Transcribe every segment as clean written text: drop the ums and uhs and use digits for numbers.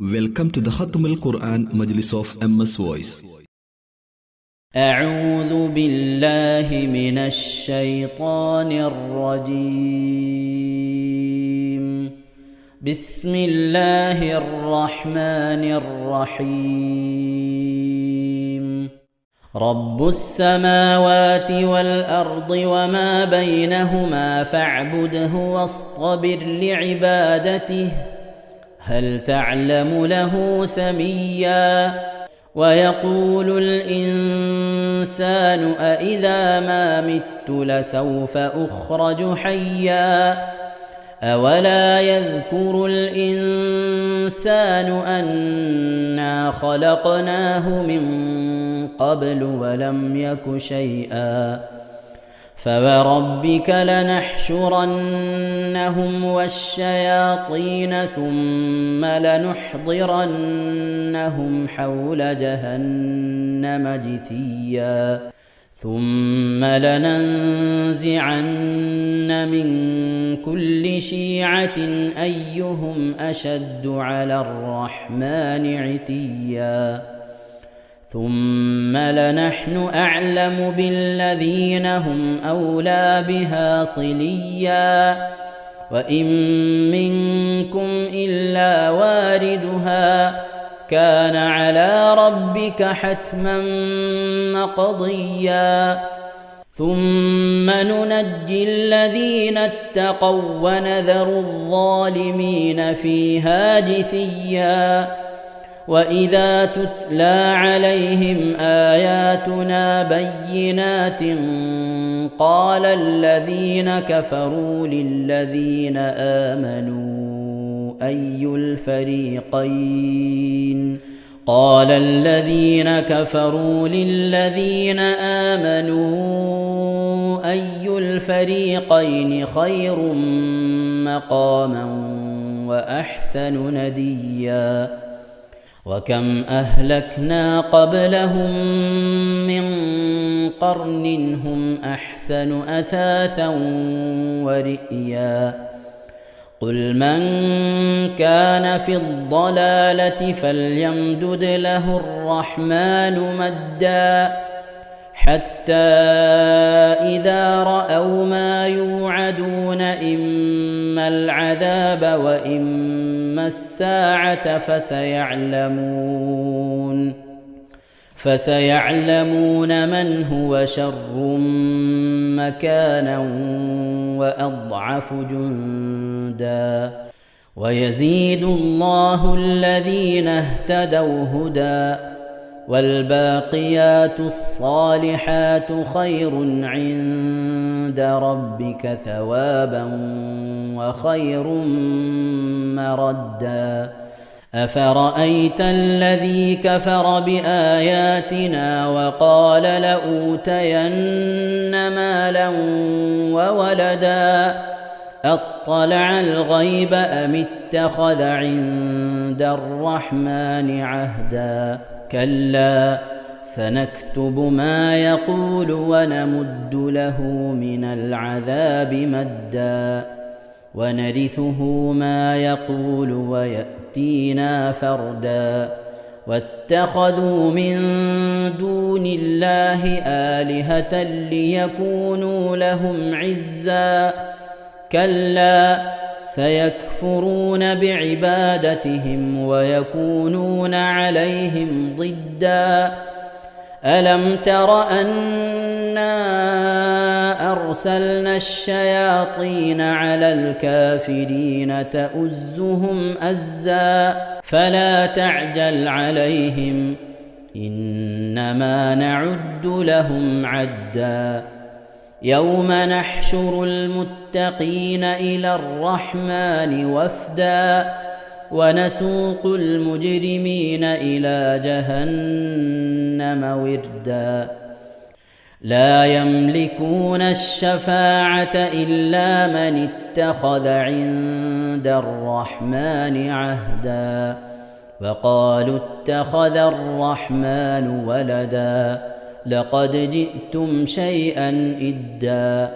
Welcome to the Khatm al-Quran Majlis of MS Voice. أعوذ بالله من الشيطان الرجيم. بسم الله الرحمن الرحيم. رب السماوات والأرض وما بينهما فاعبده واصطبر لعبادته هل تعلم له سميا ويقول الإنسان أإذا ما مت لسوف أخرج حيا أولا يذكر الإنسان أنا خلقناه من قبل ولم يك شيئا فوربك لنحشرنهم والشياطين ثم لنحضرنهم حول جهنم جثيا ثم لننزعن من كل شيعة أيهم أشد على الرحمن عتيا ثم لنحن أعلم بالذين هم أولى بها صليا وإن منكم إلا واردها كان على ربك حتما مقضيا ثم ننجي الذين اتقوا ونذر الظالمين فيها جثيا وإذا تتلى عليهم آياتنا بينات قال الذين كفروا للذين آمنوا أي الفريقين خير مقاما وأحسن نديا وكم أهلكنا قبلهم من قرن هم أحسن أثاثا ورئيا قل من كان في الضلالة فليمدد له الرحمن مدا حتى إذا رأوا ما يوعدون إما العذاب وإما الساعة فسيعلمون من هو شر مكانا وأضعف جندا ويزيد الله الذين اهتدوا هدى والباقيات الصالحات خير عند ربك ثوابا وخير مردا أفرأيت الذي كفر بآياتنا وقال لأوتين مالا وولدا أطلع الغيب أم اتخذ عند الرحمن عهدا كلا سنكتب ما يقول ونمد له من العذاب مدا ونرثه ما يقول ويأتينا فردا واتخذوا من دون الله آلهة ليكونوا لهم عزا كلا سيكفرون بعبادتهم ويكونون عليهم ضدا ألم تر أنا أرسلنا الشياطين على الكافرين تؤزهم أزا فلا تعجل عليهم إنما نعد لهم عدا يوم نحشر المتقين إلى الرحمن وفدا ونسوق المجرمين إلى جهنم وردا لا يملكون الشفاعة إلا من اتخذ عند الرحمن عهدا وقالوا اتخذ الرحمن ولدا لقد جئتم شيئا إدا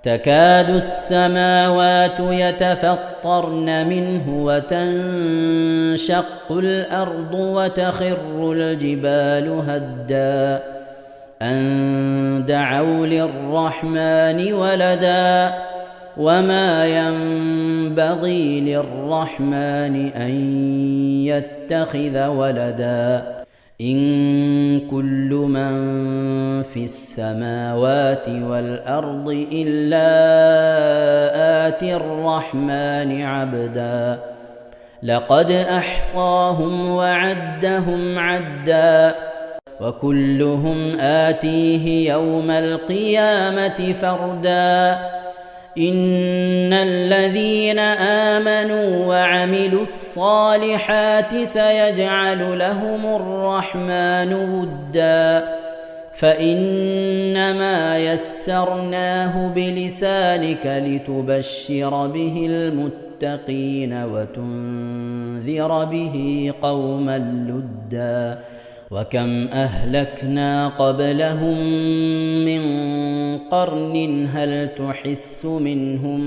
تكاد السماوات يتفطرن منه وتنشق الأرض وتخر الجبال هدا أن دعوا للرحمن ولدا وما ينبغي للرحمن أن يتخذ ولدا إن كل من في السماوات والأرض إلا آتي الرحمن عبدا لقد أحصاهم وعدهم عدا وكلهم آتيه يوم القيامة فردا إن الذين آمنوا وعملوا الصالحات سيجعل لهم الرحمن ودا فإنما يسرناه بلسانك لتبشر به المتقين وتنذر به قوما لدا وكم أهلكنا قبلهم من قرن هل تحس منهم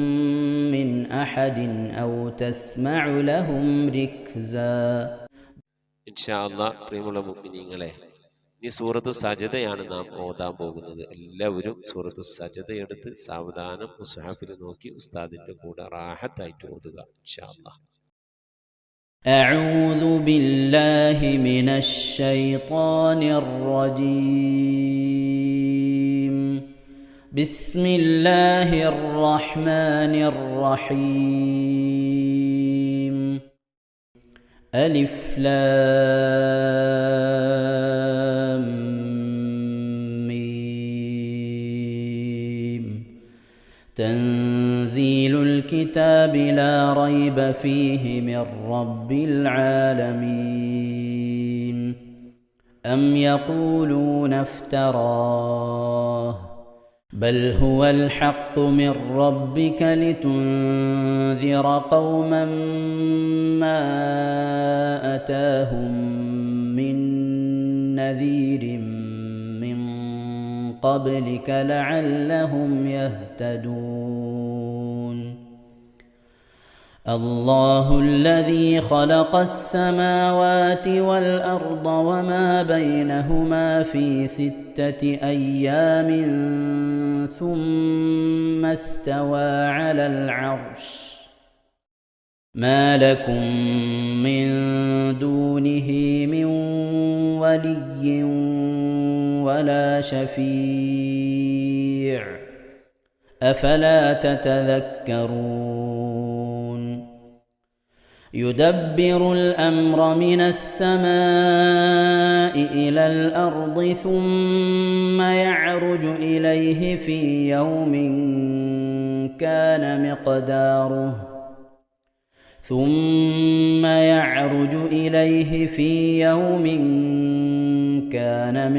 من أحد أو تسمع لهم ركزا إن شاء الله പ്രിയമുള്ള മുഅ്മിനീങ്ങളെ ഈ സൂറത്തു സജദയാണ് നാം ഓതാൻ പോകുന്നത്. എല്ലാവരും സൂറത്തു സജദ എടുത്ത് സാവധാനം മുസ്ഹഫിൽ നോക്കി ഉസ്താദിന്റെ കൂടെ റാഹത്തായിട്ട് ഓതുക ഇൻഷാ അല്ലാഹ്. أعوذ بالله من الشيطان الرجيم بسم الله الرحمن الرحيم ألف لام ميم تنزيل الكتاب لا ريب فيه من رب العالمين أم يقولون افتراه بل هو الحق من ربك لتنذر قوما ما أتاهم من نذير من قبلك لعلهم يهتدون الله الذي خلق السماوات والأرض وما بينهما في 6 أيام ثم استوى على العرش ما لكم من دونه من ولي ولا شفيع أفلا تتذكرون يدبر الأمر من السماء إلى الأرض ثم يعرج إليه في يوم كان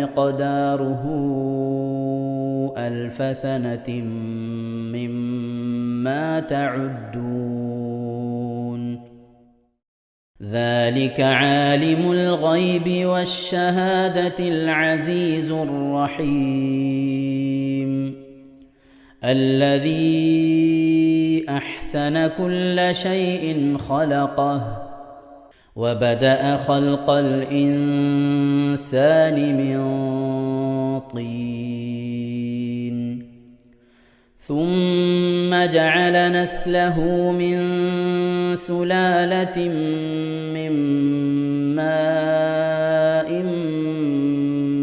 مقداره 1000 سنة مما تعدون ذلك عالم الغيب والشهادة العزيز الرحيم الذي أحسن كل شيء خلقه وبدأ خلق الإنسان من طين ثم جعل نسله من سلالة من ماء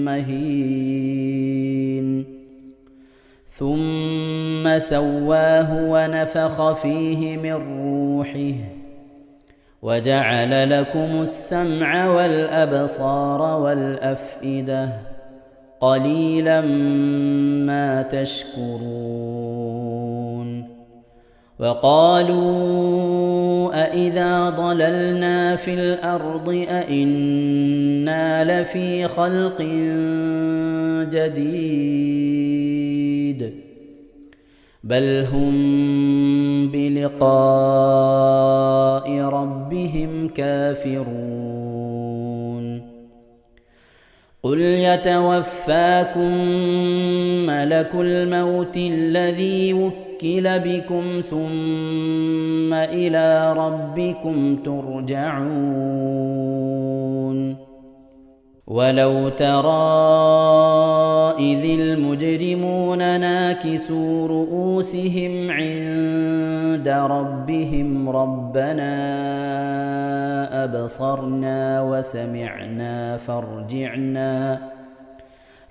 مهين ثم سواه ونفخ فيه من روحه وجعل لكم السمع والأبصار والأفئدة قليلا ما تشكرون وقالوا أإذا ضللنا في الأرض أإنا لفي خلق جديد بل هم بلقاء ربهم كافرون قل يتوفاكم ملك الموت الذي وكل يُثْقِلَ بِكُمْ ثُمَّ إِلَى رَبِّكُمْ تُرْجَعُونَ ولو ترى إذ المجرمون ناكسوا رؤوسهم عند ربهم ربنا أبصرنا وسمعنا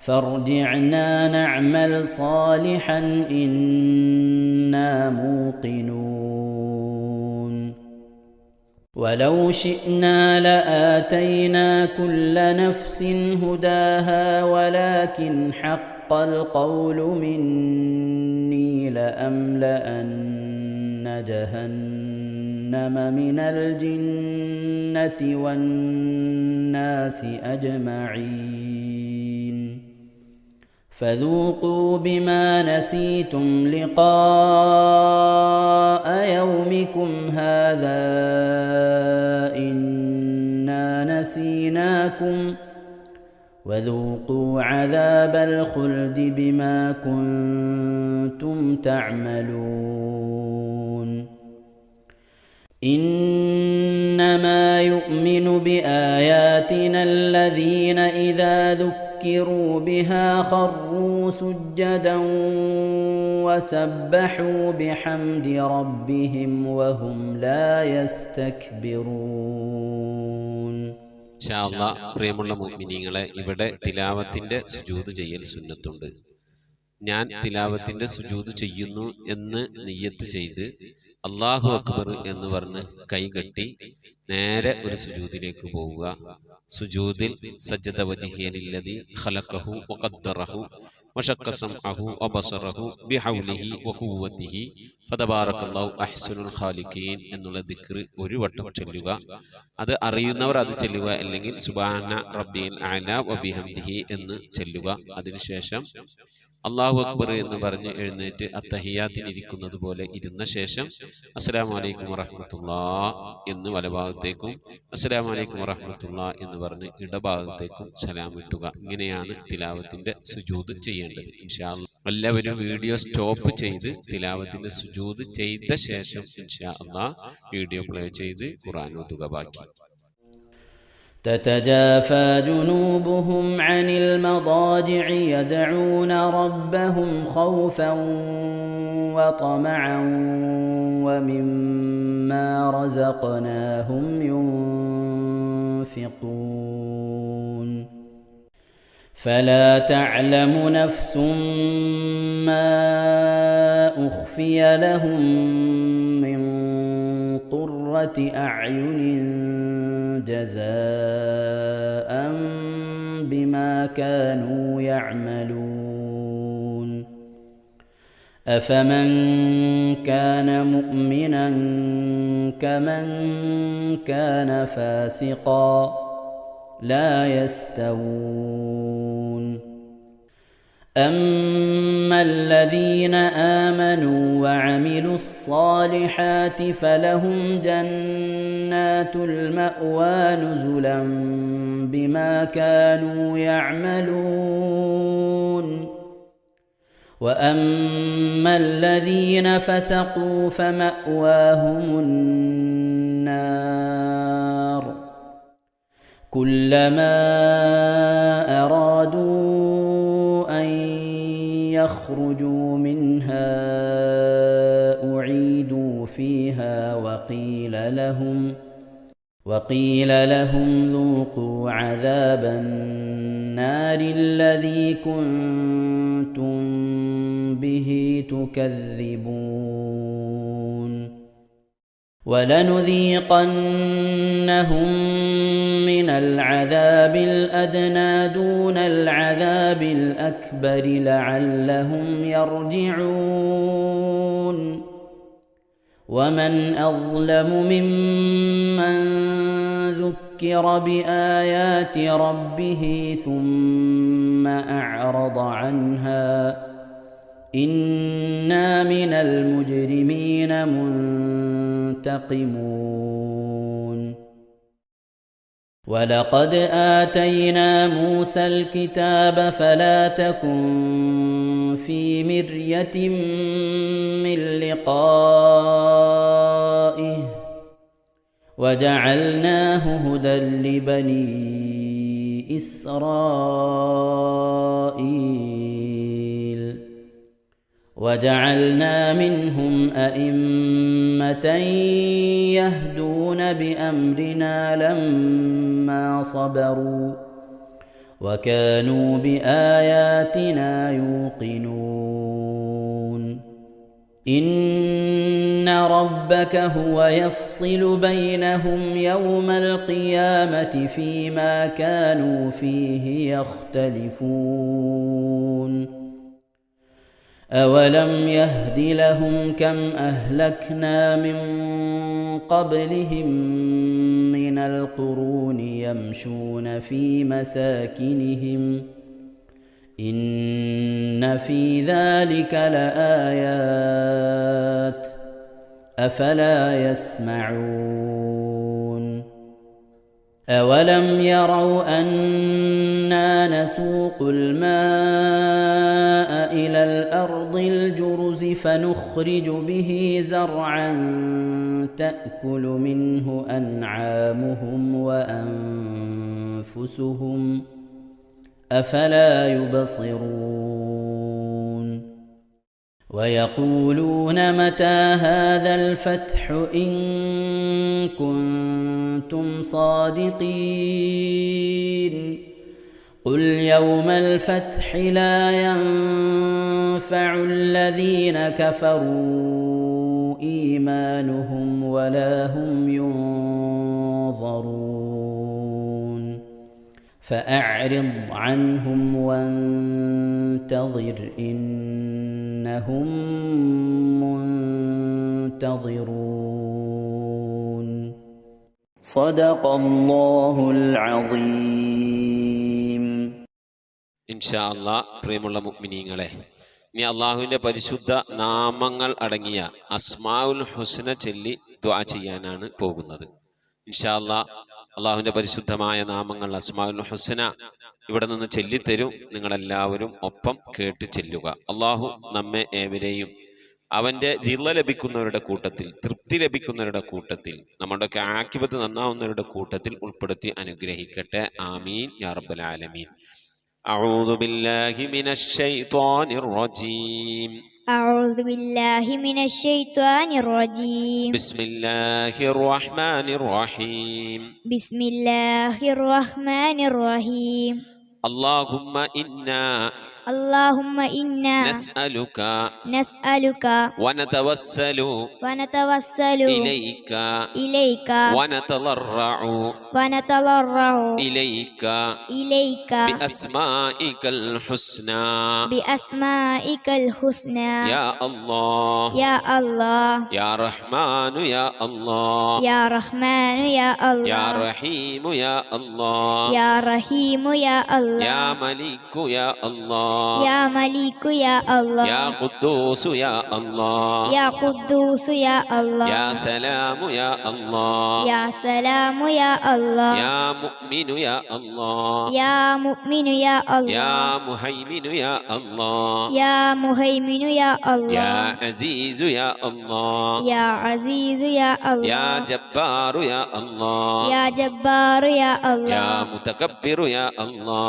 فارجعنا نعمل صالحا إنا موقنون ولو شئنا لآتينا كل نفس هداها ولكن حق القول مني لأملأن جهنم من الجنة والناس أجمعين فذوقوا بما نسيتم لقاء يومكم هذا إنا نسيناكم وذوقوا عذاب الخلد بما كنتم تعملون إنما يؤمن بآياتنا الذين إذا ذكروا بها خروا سجدا وسبحوا بحمد ربهم وهم لا يستكبرون ഇൻഷാ അല്ലാഹ് പ്രിയമുള്ള മുഅ്മിനീങ്ങളെ, ഇവിടെ തിലാവത്തിന്റെ സുജൂദ് ചെയ്യൽ സുന്നത്തുണ്ട്. ഞാൻ തിലാവത്തിന്റെ സുജൂദ് ചെയ്യുന്നു എന്ന് നിയ്യത്ത് ചെയ്ത് അല്ലാഹു അക്ബർ എന്ന് പറഞ്ഞ് കൈകെട്ടി നേരെ ഒരു സുജൂദിലേക്ക് പോവുക. സുജൂദിൽ സജ്ജദ വജ്ഹിയലില്ലദി ഖലഖഹു വഖദ്ദറഹു വശക്ക സംഅഹു വബസറഹു ബിഹൗലിഹി വഖുവ്വതിഹി ഫതബാറകല്ലാഹു അഹ്സനുൽ ഖാലിഖീൻ എന്നുള്ള ദിക്ർ ഒരു വട്ടം ചൊല്ലുക. അത് അറിയുന്നവർ അത് ചൊല്ലുക, അല്ലെങ്കിൽ സുബ്ഹാന റബ്ബിൽ അഅല വബിഹംദിഹി എന്ന് ചൊല്ലുക. അതിനുശേഷം അല്ലാഹു അക്ബർ എന്ന് പറഞ്ഞ് എഴുന്നേറ്റ് അത്തഹിയാത്തിനിരിക്കുന്നത് പോലെ ഇരുന്ന ശേഷം അസ്സലാമു അലൈക്കും വറഹ്മത്തുള്ളാഹ് എന്ന് വലഭാഗത്തേക്കും അസ്സലാമു അലൈക്കും വറഹ്മത്തുള്ളാഹ് എന്ന് പറഞ്ഞ് ഇടഭാഗത്തേക്കും സലാം ഇട്ടുക. ഇങ്ങനെയാണ് തിലാവത്തിന്റെ സുജൂദ് ചെയ്യേണ്ടത്. ഇൻഷാ അല്ലാഹ് എല്ലാവരും വീഡിയോ സ്റ്റോപ്പ് ചെയ്ത് തിലാവത്തിന്റെ സുജൂദ് ചെയ്ത ശേഷം ഇൻഷാ അല്ലാഹ് വീഡിയോ പ്ലേ ചെയ്ത് ഖുർആൻ ഓതുക. ബാക്കി تتجافى جنوبهم عن المضاجع يدعون ربهم خوفا وطمعا ومما رزقناهم ينفقون فلا تعلم نفس ما أخفي لهم من قرة أعين جزاء بما كانوا يعملون أفمن كان مؤمنا كمن كان فاسقا لا يستوون أما الذين آمنوا وعملوا الصالحات فلهم جنات المأوى نزلا بما كانوا يعملون وأما الذين فسقوا فمأواهم النار كلما أرادوا أن يخرجوا منها أعيدوا فيها وقيل لهم ذوقوا عذاب النار الذي كنتم به تكذبون ولنذيقنهم من العذاب الأدنى دون العذاب الأكبر لعلهم يرجعون ومن أظلم ممن ذكر بآيات ربه ثم أعرض عنها إنا من المجرمين منتقمون ولقد آتينا موسى الكتاب فلا تكن في مرية من لقائه وجعلناه هدى لبني إسرائيل وجعلنا منهم أئمة يهدون بأمرنا لما صبروا وكانوا بآياتنا يوقنون إن ربك هو يفصل بينهم يوم القيامة فيما كانوا فيه يختلفون أولم يهد لهم كم أهلكنا من قبلهم من القرون يمشون في مساكنهم إن في ذلك لآيات أفلا يسمعون أولم يروا أنا نسوق الماء إلى الأرض الجرز فنخرج به زرعا تأكل منه أنعامهم وأنفسهم أفلا يبصرون ويقولون متى هذا الفتح إن كنتم صادقين قل يوم الفتح لا ينفع الذين كفروا إيمانهم ولا هم ينظرون فأعرض عنهم وانتظر إنهم منتظرون صدق الله العظيم. ഇൻഷാ അല്ലാ പ്രിയമുള്ള മുഅ്മിനീങ്ങളെ, ഇനി അള്ളാഹുവിൻ്റെ പരിശുദ്ധ നാമങ്ങൾ അടങ്ങിയ അസ്മാഉൽ ഹുസ്ന ചൊല്ലി ദുആ ചെയ്യാനാണ് പോകുന്നത്. ഇൻഷാ അല്ലാ അള്ളാഹുവിൻ്റെ പരിശുദ്ധമായ നാമങ്ങൾ അസ്മാഉൽ ഹുസ്ന ഇവിടെ നിന്ന് ചൊല്ലിത്തരും. നിങ്ങളെല്ലാവരും ഒപ്പം കേട്ട് ചെല്ലുക. അള്ളാഹു നമ്മെ ഏവരെയും അവൻ്റെ റിള ലഭിക്കുന്നവരുടെ കൂട്ടത്തിൽ, തൃപ്തി ലഭിക്കുന്നവരുടെ കൂട്ടത്തിൽ, നമ്മുടെയൊക്കെ ആഖിബത്ത് നന്നാവുന്നവരുടെ കൂട്ടത്തിൽ ഉൾപ്പെടുത്തി അനുഗ്രഹിക്കട്ടെ. ആമീൻ യാ റബ്ബൽ ആലമീൻ. أعوذ بالله من الشيطان الرجيم. أعوذ بالله من الشيطان الرجيم. بسم الله الرحمن الرحيم. بسم الله الرحمن الرحيم. اللهم إنا نسألك ونتوسل إليك ونتضرع إليك بأسمائك الحسنى يا الله يا رحمن يا الله يا رحيم يا الله يا ملك يا الله يا يا قدوس يا الله يا سلام يا الله يا مؤمن يا الله يا مهيمن يا الله يا عزيز يا الله يا جبار يا الله يا متكبر يا الله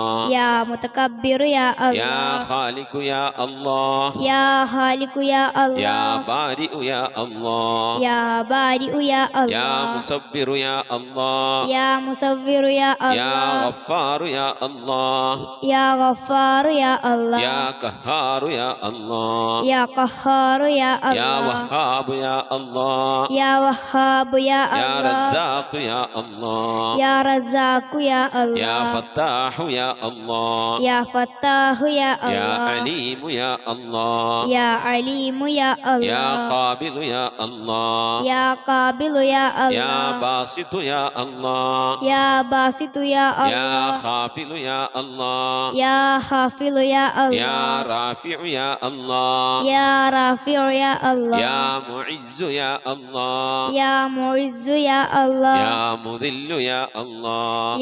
يا خالق يا الله يا بارئ يا الله يا مصبر يا الله يا غفار يا الله يا قهار يا الله يا وهاب يا الله يا رزاق يا الله يا فتاح يا الله يا عليم يا الله يا قابل يا الله يا باسط يا الله يا خافل يا الله يا رافع يا الله يا معز يا الله يا مذل يا الله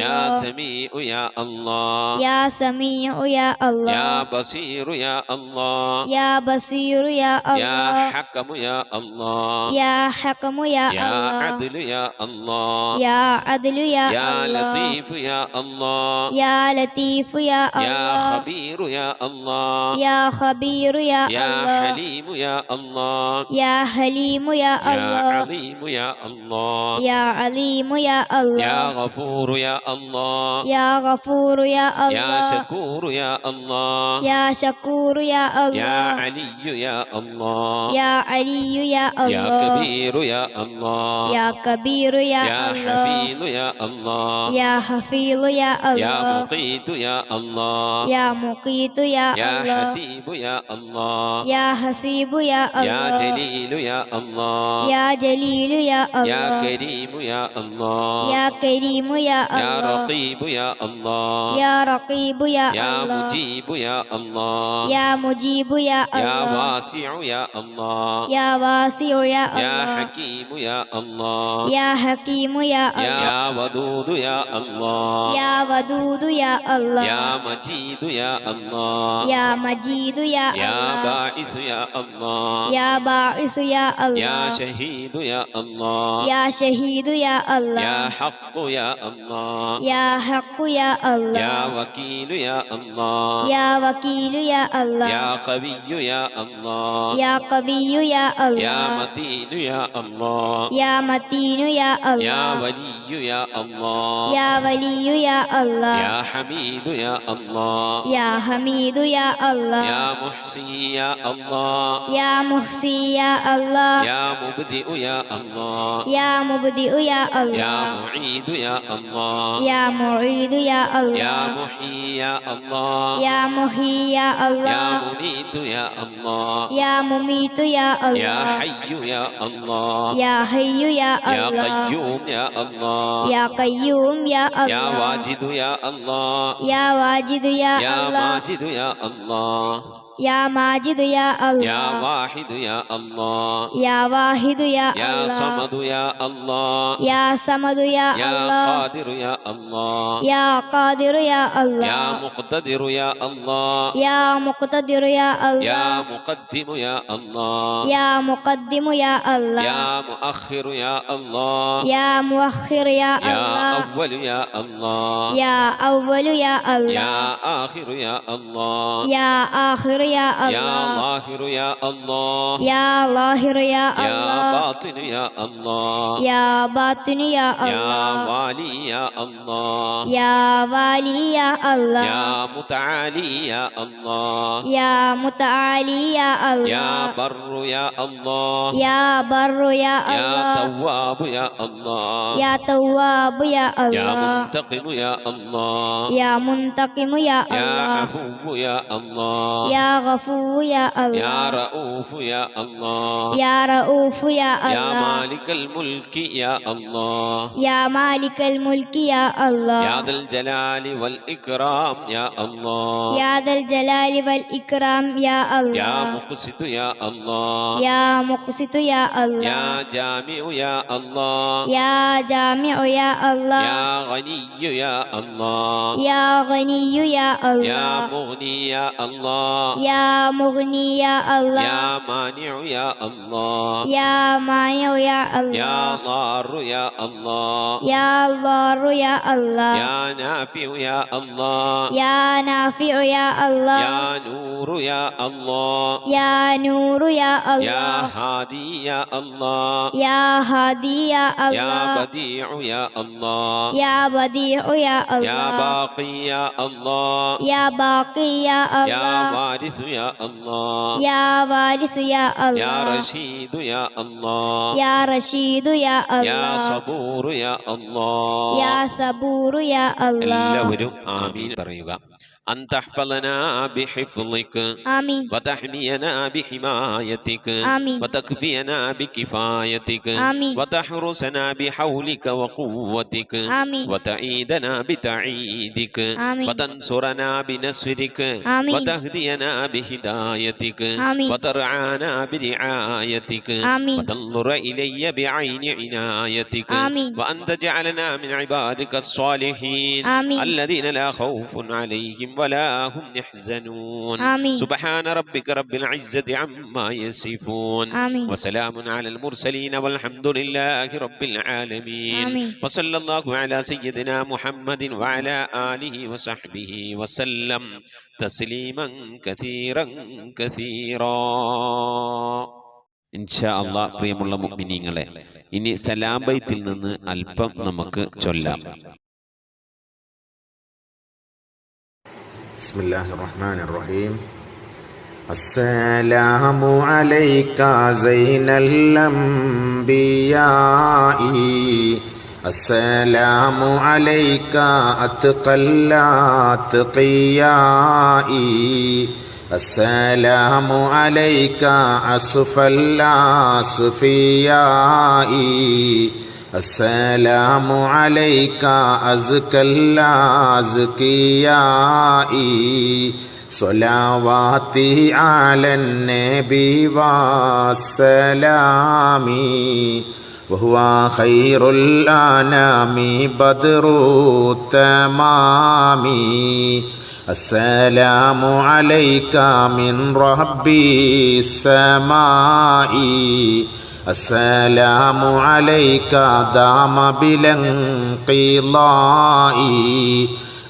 يا سميع يا الله سميع يا الله يا بصير يا الله يا بصير يا يا الله حكم يا الله يا حكم يا يا الله عدل يا الله يا عدل يا يا الله لطيف يا الله يا لطيف يا يا الله خبير يا الله يا خبير يا يا الله حليم يا الله يا حليم يا يا الله عظيم يا الله يا عليم يا يا الله غفور يا الله يا غفور يا يا الله شكور يا الله يا شكور يا يا الله علي يا الله يا علي يا يا الله كبير يا الله يا كبير يا يا الله حفيظ يا الله يا حفيظ يا يا الله مقيت يا الله يا مقيت يا يا الله حسيب يا الله يا حسيب يا يا الله جليل يا الله يا جليل يا يا الله كريم يا الله يا كريم يا يا الله رقيب يا الله يا رقيب يا يا الله مجيب يا الله يا مجيب يا يا الله واسع يا الله يا واسع يا يا الله حكيم يا الله يا حكيم يا الله يا ودود يا الله يا ودود يا الله يا مجيد يا الله يا مجيد يا يا الله باعث يا الله يا باعث يا يا الله شهيد يا الله يا شهيد يا الله يا حق يا الله يا حق يا الله يا وكيل يا الله يا وكيل يا الله يا قوي يا الله يا قوي يا يا الله متين يا الله يا متين يا يا الله ولي يا الله يا ولي يا الله يا حميد يا الله يا حميد يا الله يا محصي يا الله يا محصي يا الله يا مبدئ يا الله يا مبدئ يا يا الله معيد يا الله يا معيد يا يا الله محيي يا الله يا محيي يا يا الله مميت يا الله يا مميت يا يا الله حي يا الله يا حي يا يا الله قيوم يا الله يا قيوم يا يا الله واجد يا الله يا واجد يا يا الله ماجد يا الله يا ماجد يا يا الله واحد يا الله يا واحد يا يا الله صمد يا الله يا صمد يا يا الله قادر يا الله يا قادر يا يا الله مقتدر يا الله يا مقتدر يا يا الله مقدم يا الله يا مقدم يا الله يا مؤخر يا الله يا مؤخر يا يا الله أول يا الله يا أول يا الله يا آخر يا الله يا آخر يا يا الله ظاهر يا الله يا ظاهر يا يا الله باطن يا الله يا باطن يا يا الله والي يا الله يا والي يا الله يا متعالي يا الله يا متعالي يا يا الله بر يا الله يا بر يا يا الله تواب يا الله يا تواب يا يا الله منتقم يا الله يا منتقم يا يا الله عفو يا الله يا غفور يا يا الله رؤوف يا الله يا رؤوف يا يا الله مالك الملك يا الله يا مالك الملك يا الله يا ذا الجلال والإكرام يا الله يا ذا الجلال والإكرام يا يا الله مقسط يا الله يا مقسط يا الله يا جامع يا الله يا جامع يا الله يا غني يا الله يا غني يا يا الله مغني يا الله يا مغني يا الله يا مانع يا الله يا مانع يا يا الله ضار يا الله يا ضار يا الله يا نافع يا الله يا نافع يا الله يا نور يا الله يا نور يا يا الله هادي يا الله يا هادي يا يا الله بديع يا الله يا بديع يا يا الله باقي يا الله يا باقي يا يا الله وارث يا الله يا وارث يا يا الله رشيد يا الله يا رشيد يا يا الله صبور يا الله يا صبور يا الله എല്ലാവരും ആമീൻ പറയുക. أن تحفظنا بحفظك آمين وتحمينا بحمايتك آمين وتكفينا بكفايتك آمين وتحرسنا بحولك وقوتك آمين وتعيدنا بتعيدك آمين وتنصرنا بنصرك آمين وتهدينا بهدايتك آمين وترعانا برعايتك آمين وتنظر إلي بعين عنايتك آمين وأن تجعلنا من عبادك الصالحين آمين الذين لا خوف عليهم ولا هم يحزنون آمين سبحان ربك رب العزة عما يصفون آمين وسلام على المرسلين والحمد لله رب العالمين آمين وصلى الله على سيدنا محمد وعلى آله وصحبه وسلم تسليما كثيرا كثيرا ഇൻഷാ അല്ലാഹ്. പ്രിയമുള്ള മുഅ്മിനീങ്ങളെ, ഇനി സലാം ബൈത്തിൽ നിന്ന് അല്പം നമുക്ക് ചൊല്ലാം. ബിസ്മില്ലാഹിർ റഹ്മാനിർ റഹീം. അസ്സലാമു അലൈക സൈനൽ അംബിയാഇ അസ്സലാമു അലൈക അത്ഖൽ അത്ഖിയാഇ അസ്സലാമു അലൈക അസ്ഫൽ അസ്ഫിയാഇ അസ്സലാമു അലൈക അസ്കൽ അസ്കിയാഇ സ്വലാവാതി അലൻ നബി വസ്സലാമി വഹുവ ഖൈറുൽ അനാമി ബദ്റു തമാമി അസ്സലാമു അലൈക മിൻ റബ്ബിസ് സമാഇ അസ്സലാമു അലൈക ദാമ ബിലൻഖിളാഇ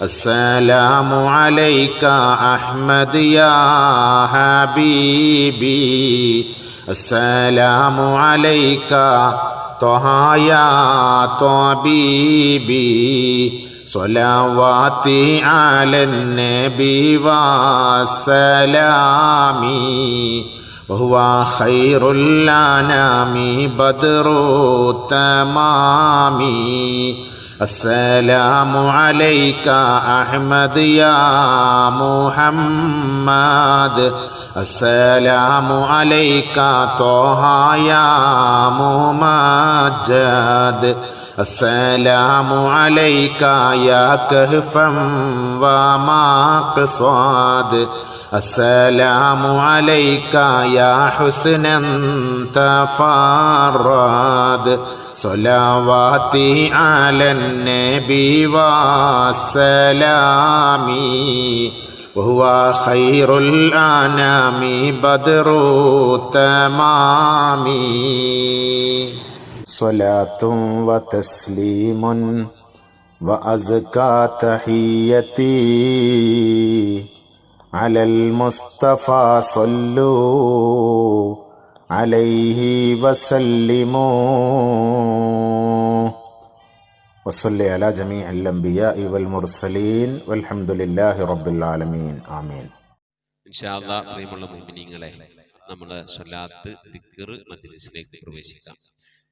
അസ്സലാമു അലൈക അഹ്മദ് യാ ഹബീബി അസ്സലാമു അലൈക ത്വഹ യാ ത്വബീബി സ്വലാവാതി അലൻ നബി വസ്സലാമി വഹുവ ഖൈറുൽ അനാമി ബദ്റു തമാമി അസ്സലാമു അലൈക അഹ്മദ് യാ മുഹമ്മദ് അസ്സലാമു അലൈക ത്വഹ യാ മുമജ്ജദ് അസ്സലാമു അലൈക യാ കഹ്ഫൻ വമഖ്സാദ് അസ്സലാമു അലൈക യാ ഹുസ്നൻ തഫറദ് സ്വലാവാതി അലൻ നബി വസ്സലാമി വഹുവ ഖൈറുൽ അനാമി ബദ്റു തമാമി സ്വലാത്തും വതസ്ലീമുൻ വഅസ്കാ തഹിയ്യതി അലൽ മുസ്തഫ സ്വല്ലൂ അലൈഹി വസല്ലിമൂ വസല്ലി അലാ ജമീഇൽ അംബിയാഇ വൽ മുർസലീൻ വൽഹംദുലില്ലാഹി റബ്ബിൽ ആലമീൻ. ആമീൻ. ഇൻഷാ അല്ലാഹ്. പ്രിയമുള്ള മുഅ്മിനീങ്ങളെ, നമ്മുടെ സ്വലാത്ത് ദിക്ർ മജ്ലിസിലേക്ക് പ്രവേശിക്കാം.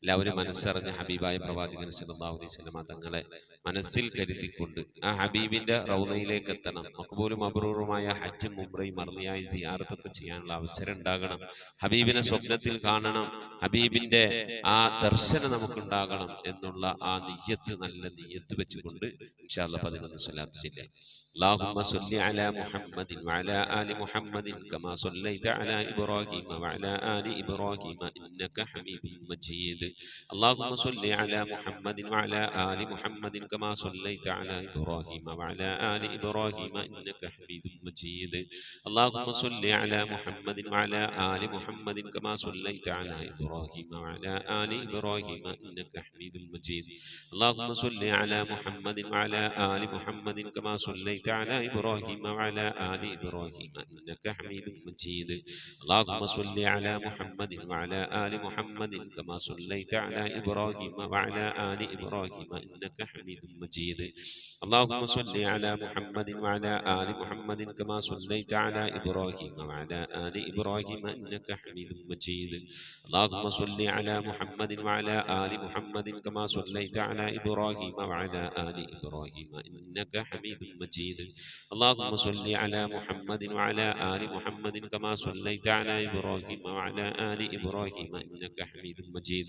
എല്ലാവരും മനസ്സറിഞ്ഞ് ഹബീബായ പ്രവാചകൻ സല്ലല്ലാഹു അലൈഹി വസല്ലം തങ്ങളെ മനസ്സിൽ കരുതിക്കൊണ്ട് ആ ഹബീബിന്റെ റൗദയിലേക്ക് എത്തണം. മഖ്ബൂലും മബ്റൂറുമായ ഹജ്ജും ഉംറയും മർദിയായി സിയാറത്തൊക്കെ ചെയ്യാനുള്ള അവസരം ഉണ്ടാകണം. ഹബീബിനെ സ്വപ്നത്തിൽ കാണണം, ഹബീബിന്റെ ആ ദർശനം നമുക്കുണ്ടാകണം എന്നുള്ള ആ നിയ്യത്ത്, നല്ല നിയ്യത്ത് വെച്ചുകൊണ്ട് ഇൻഷാ അല്ലാഹ് 11 സ്വലാത്ത് ചൊല്ലാം. اللهم صل على محمد وعلى آل محمد كما صليت على إبراهيم وعلى آل إبراهيم إنك حميد مجيد. اللهم صل على محمد وعلى آل محمد كما صليت على إبراهيم وعلى آل إبراهيم إنك حميد مجيد. اللهم صل على محمد وعلى آل محمد كما صليت على إبراهيم وعلى آل إبراهيم إنك حميد مجيد. اللهم صل على محمد وعلى آل محمد كما صليت على إبراهيم وعلى آل إبراهيم إنك حميد مجيد. اللهم صل على محمد وعلى آل محمد كما صليت على إبراهيم وعلى آل إبراهيم إنك حميد مجيد. اللهم صل على محمد وعلى آل محمد كما صليت على إبراهيم وعلى آل إبراهيم إنك حميد مجيد. اللهم صل على محمد وعلى آل محمد كما صليت على إبراهيم وعلى آل إبراهيم إنك حميد مجيد. اللهم صل على محمد وعلى آل محمد كما صليت على إبراهيم وعلى آل إبراهيم إنك حميد مجيد.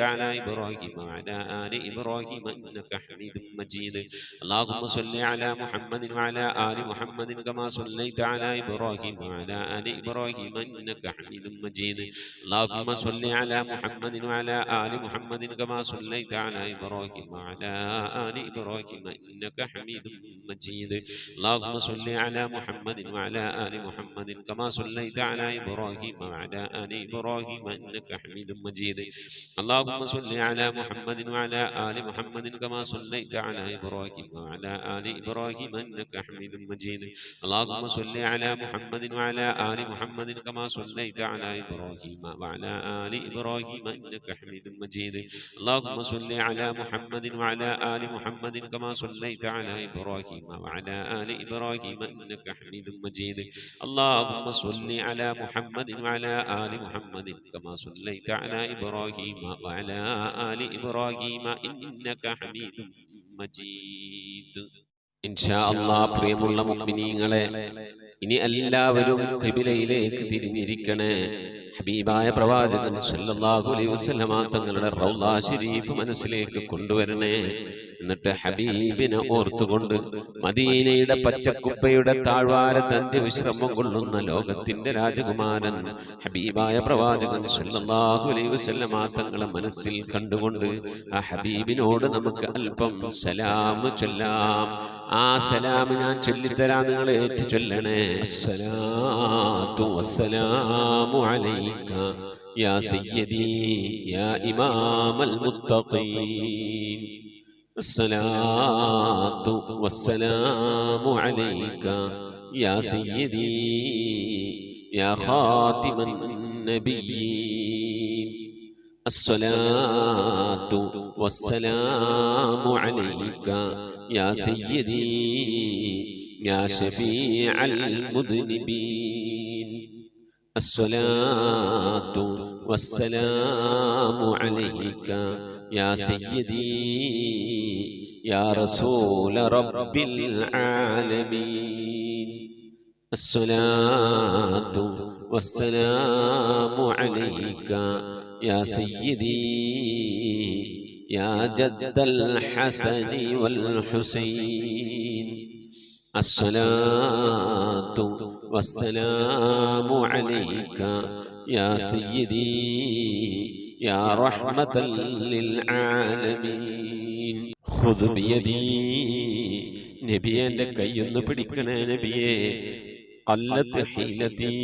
على إبراهيم وعلى آل إبراهيم إنك حميد مجيد اللهم صل على محمد وعلى آل محمد كما صليت على إبراهيم وعلى آل إبراهيم إنك حميد مجيد اللهم صل على محمد وعلى آل محمد كما صليت على إبراهيم وعلى آل إبراهيم إنك حميد مجيد اللهم صل على محمد وعلى آل محمد كما صليت على إبراهيم وعلى آل إبراهيم إنك حميد مجيد اللهم صل على محمد وعلى آل محمد كما صليت على إبراهيم وعلى آل إبراهيم إنك حميد مجيد اللهم صل على محمد وعلى آل محمد كما صليت على إبراهيم وعلى آل إبراهيم إنك حميد مجيد اللهم صل على محمد وعلى آل محمد كما صليت على إبراهيم وعلى آل إبراهيم إنك حميد مجيد اللهم صل على محمد وعلى آل محمد كما صليت على إبراهيم وعلى آل إبراهيم إنك حميد مجيد إن شاء الله പ്രിയമുള്ള മുഅ്മിനീങ്ങളെ ഇനി എല്ലാവരും ഖിബിലയിലേക്ക് തിരിഞ്ഞിരിക്കണേ ഹബീബായ പ്രവാചകൻ സല്ലല്ലാഹു അലൈഹി വസല്ലമ തങ്ങളുടെ റൗള ശരീഫ് മനസ്സിലേക്ക് കൊണ്ടുവരണേ എന്നിട്ട് ഹബീബിനെ ഓർത്തുകൊണ്ട് മദീനയുടെ പച്ചക്കുപ്പയുടെ താഴ്വാരത്ത് അന്ത്യവിശ്രമം കൊള്ളുന്ന ലോകത്തിന്റെ രാജകുമാരൻ ഹബീബായ പ്രവാചകൻ സല്ലല്ലാഹു അലൈഹി വസല്ലമ തങ്ങളെ മനസ്സിൽ കണ്ടുകൊണ്ട് ആ ഹബീബിനോട് നമുക്ക് അല്പം സലാം ചൊല്ലാം ആ സലാം ഞാൻ ചൊല്ലിത്തരാം നിങ്ങൾ ഏറ്റു ചൊല്ലണേ അസ്സലാത്തു വസ്സലാമു അലൈക യാ സയ്യിദി യാ ഇമാമൽ മുത്തഖീൻ അസ്സലാത്തു വസ്സലാമു അലൈക യാ സയ്യിദി യാ ഖാതിമൻ നബിയ്യീൻ الصلاة والسلام عليك يا سيدي يا شفيع المذنبين الصلاة والسلام عليك يا سيدي يا رسول رب العالمين الصلاة والسلام عليك يا سيدي يا جد الحسن والحسين الصلاة والسلام عليك يا سيدي يا رحمة للعالمين خذ بيدي نبيه لك ينبركنا نبيه قلت حيلتي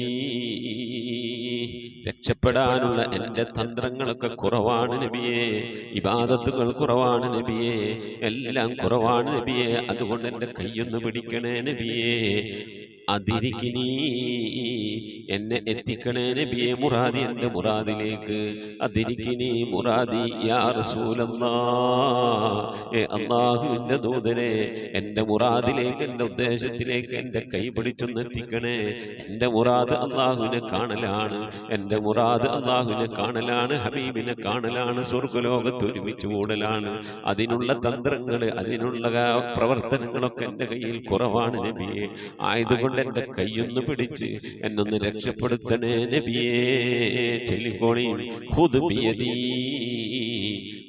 രക്ഷപ്പെടാനുള്ള എൻ്റെ തന്ത്രങ്ങളൊക്കെ കുറവാണ് നബിയേ ഇബാദത്തുകൾ കുറവാണ് നബിയേ എല്ലാം കുറവാണ് നബിയേ അതുകൊണ്ട് എൻ്റെ കൈയൊന്ന് പിടിക്കണേ നബിയേ അതിരിക്കിനി എന്നെ എത്തിക്കണേ നബിയെ മുറാദി എൻ്റെ മുറാദിലേക്ക് അതിരിക്കിനി മുറാദി യാ റസൂലല്ലാഹ് അല്ലാഹുവിൻ്റെ ദൂതനെ എൻ്റെ മുറാദിലേക്ക് എൻ്റെ ഉദ്ദേശത്തിലേക്ക് എൻ്റെ കൈ പിടിച്ചൊന്ന് എത്തിക്കണേ എൻ്റെ മുറാദ് അല്ലാഹുവിനെ കാണലാണ് എൻ്റെ മുറാദ് അല്ലാഹുവിനെ കാണലാണ് ഹബീബിനെ കാണലാണ് സ്വർഗ്ഗലോകത്ത് ഒരുമിച്ച് കൂടലാണ് അതിനുള്ള തന്ത്രങ്ങൾ അതിനുള്ള പ്രവർത്തനങ്ങളൊക്കെ എൻ്റെ കയ്യിൽ കുറവാണ് നബിയെ ആയതുകൊണ്ട് എൻ്റെ കൈയൊന്ന് പിടിച്ച് എന്നൊന്ന് രക്ഷപ്പെടുത്തണേ നബിയേ ചൊല്ലിക്കോളി ഖുദ് ബിയദി